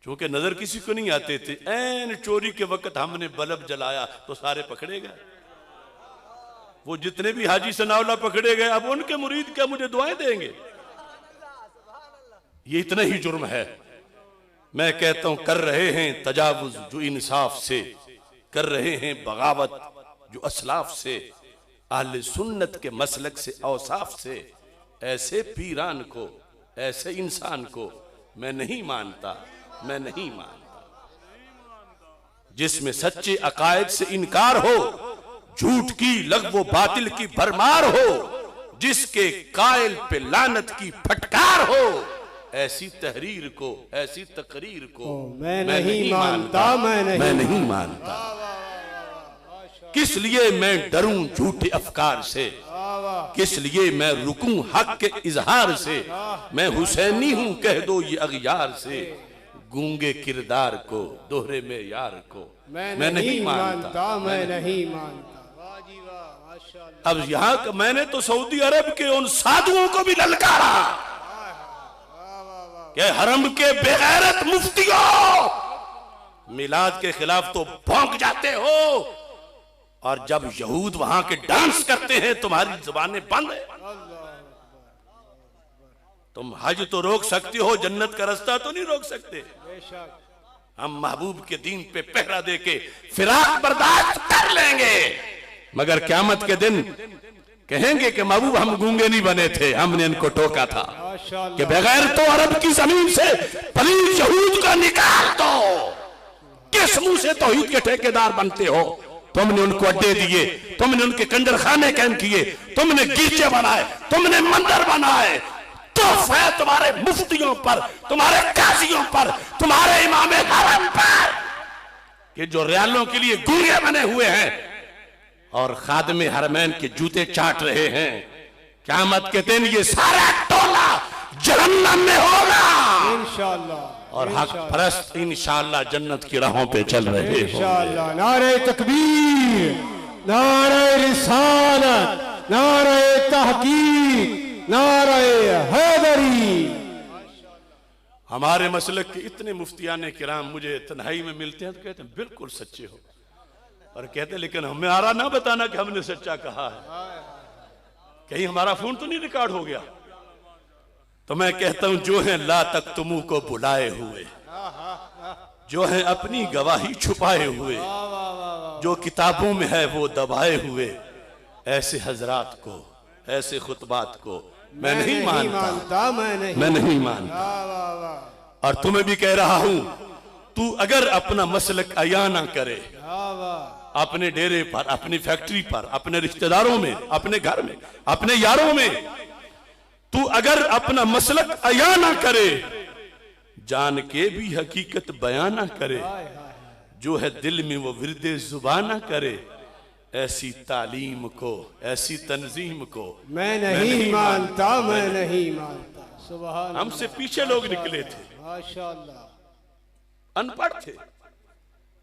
A: क्योंकि नजर किसी को नहीं आते थे। ऐन चोरी के वक्त हमने बल्ब जलाया तो सारे पकड़े गए। वो जितने भी हाजी सनावला पकड़े गए, अब उनके मुरीद क्या मुझे दुआएं देंगे? ये इतना ही जुर्म है। मैं कहता हूं, कर रहे हैं तजावुज जो इंसाफ से, कर रहे हैं बगावत जो असलाफ से, अहले सुन्नत के मसलक से औसाफ से, ऐसे पीरान को, ऐसे इंसान को मैं नहीं मानता, मैं नहीं मानता। जिसमें सच्चे अकायद से इनकार हो, झूठ की लग़्व बातिल की भरमार हो, जिसके कायल पे लानत की फटकार हो, ऐसी तहरीर को, ऐसी तकरीर को
B: मैं नहीं मानता,
A: मैं नहीं मानता। किस लिए मैं डरूं झूठे अफकार से, किस लिए मैं रुकूं हक के इजहार से, मैं हुसैनी हूं कह दो ये अगयार से, गूंगे किरदार को दोहरे में यार को मैं नहीं मानता,
B: मैं नहीं मानता।
A: अब यहाँ का मैंने तो सऊदी अरब के उन साधुओं को भी ललकारा कि हरम के बेगैरत मुफ्तियों, मिलाद के खिलाफ तो भौंक जाते हो, और जब यहूद वहां के डांस करते हैं तुम्हारी जुबानें बंद है। तुम हज तो रोक सकते हो, जन्नत का रास्ता तो नहीं रोक सकते। हम महबूब के दीन पे पहरा दे के फिराक बर्दाश्त कर लेंगे, मगर क़यामत के दिन कहेंगे कि महबूब हम गूंगे नहीं बने थे, हमने इनको टोका था कि बगैर तो अरब की जमीन से पलीद यहूद का निकाल दो। किस मुंह से तौहीद के ठेकेदार बनते हो? तुमने उनको अड्डे दिए, तुमने उनके कंजर खाने कैम किए, तुमने गीचे बनाए, तुमने मंदिर बनाए, तोहफा है तुम्हारे मुफ्तियों पर, तुम्हारे काजियों पर, तुम्हारे इमाम हरम पर, कि जो रियालों के लिए गूंगे बने हुए हैं और खादमे हरमैन के जूते चाट रहे हैं। क़यामत के दिन ये सारा टोला जहन्नम में होगा
B: इंशाअल्लाह,
A: और हक परस्त इंशाअल्लाह जन्नत की राहों पे चल रहे हैं
B: इंशाअल्लाह। नारे तकबीर, नारे रिसालत, नारे तहकीक, नारे हैदरी।
A: हमारे मसलक के इतने मुफ्तियाने किराम मुझे तन्हाई में मिलते हैं तो कहते हैं बिल्कुल सच्चे हो, और कहते हैं लेकिन हमें आरा ना बताना कि हमने सच्चा कहा है, कहीं हमारा फोन तो नहीं रिकॉर्ड हो गया। तो मैं कहता हूं, जो है ला तक तुमू को बुलाए हुए, जो है अपनी गवाही छुपाए हुए, जो किताबों में है वो दबाए हुए, ऐसे हजरात को, ऐसे खुतबात को मैं नहीं मानता, मैं नहीं मानता। और तुम्हें भी कह रहा हूं, तू अगर अपना मसलक अया ना करे, अपने डेरे पर, अपनी फैक्ट्री पर, अपने रिश्तेदारों में, अपने घर में, अपने यारों में, तू अगर अपना मसलक अया ना करे, जान के भी हकीकत बयान ना करे, जो है दिल में वो विरदे जुबान ना करे, ऐसी तालीम को, ऐसी तंजीम को
B: मैं नहीं मानता, मैं नहीं मानता। सुभान अल्लाह।
A: हमसे पीछे लोग निकले थे,
B: माशाअल्लाह,
A: अनपढ़ थे,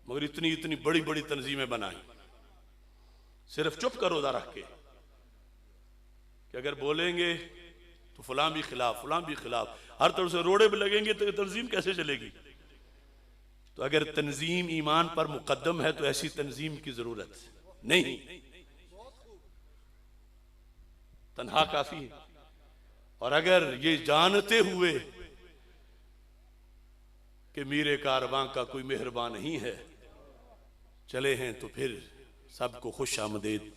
A: मगर इतनी इतनी बड़ी बड़ी तंजीमें बनाई, सिर्फ चुप करो रोजा रख के कि अगर बोलेंगे तो फलां भी खिलाफ, फलां भी खिलाफ, हर तरह से रोड़े भी लगेंगे तो तंजीम कैसे चलेगी? तो अगर तंजीम ईमान पर मुकद्दम है तो ऐसी तंजीम की जरूरत नहीं, तन्हा काफी है। और अगर ये जानते हुए कि मीरे कारवां का कोई मेहरबान नहीं है चले हैं, तो फिर सबको खुश आमदेद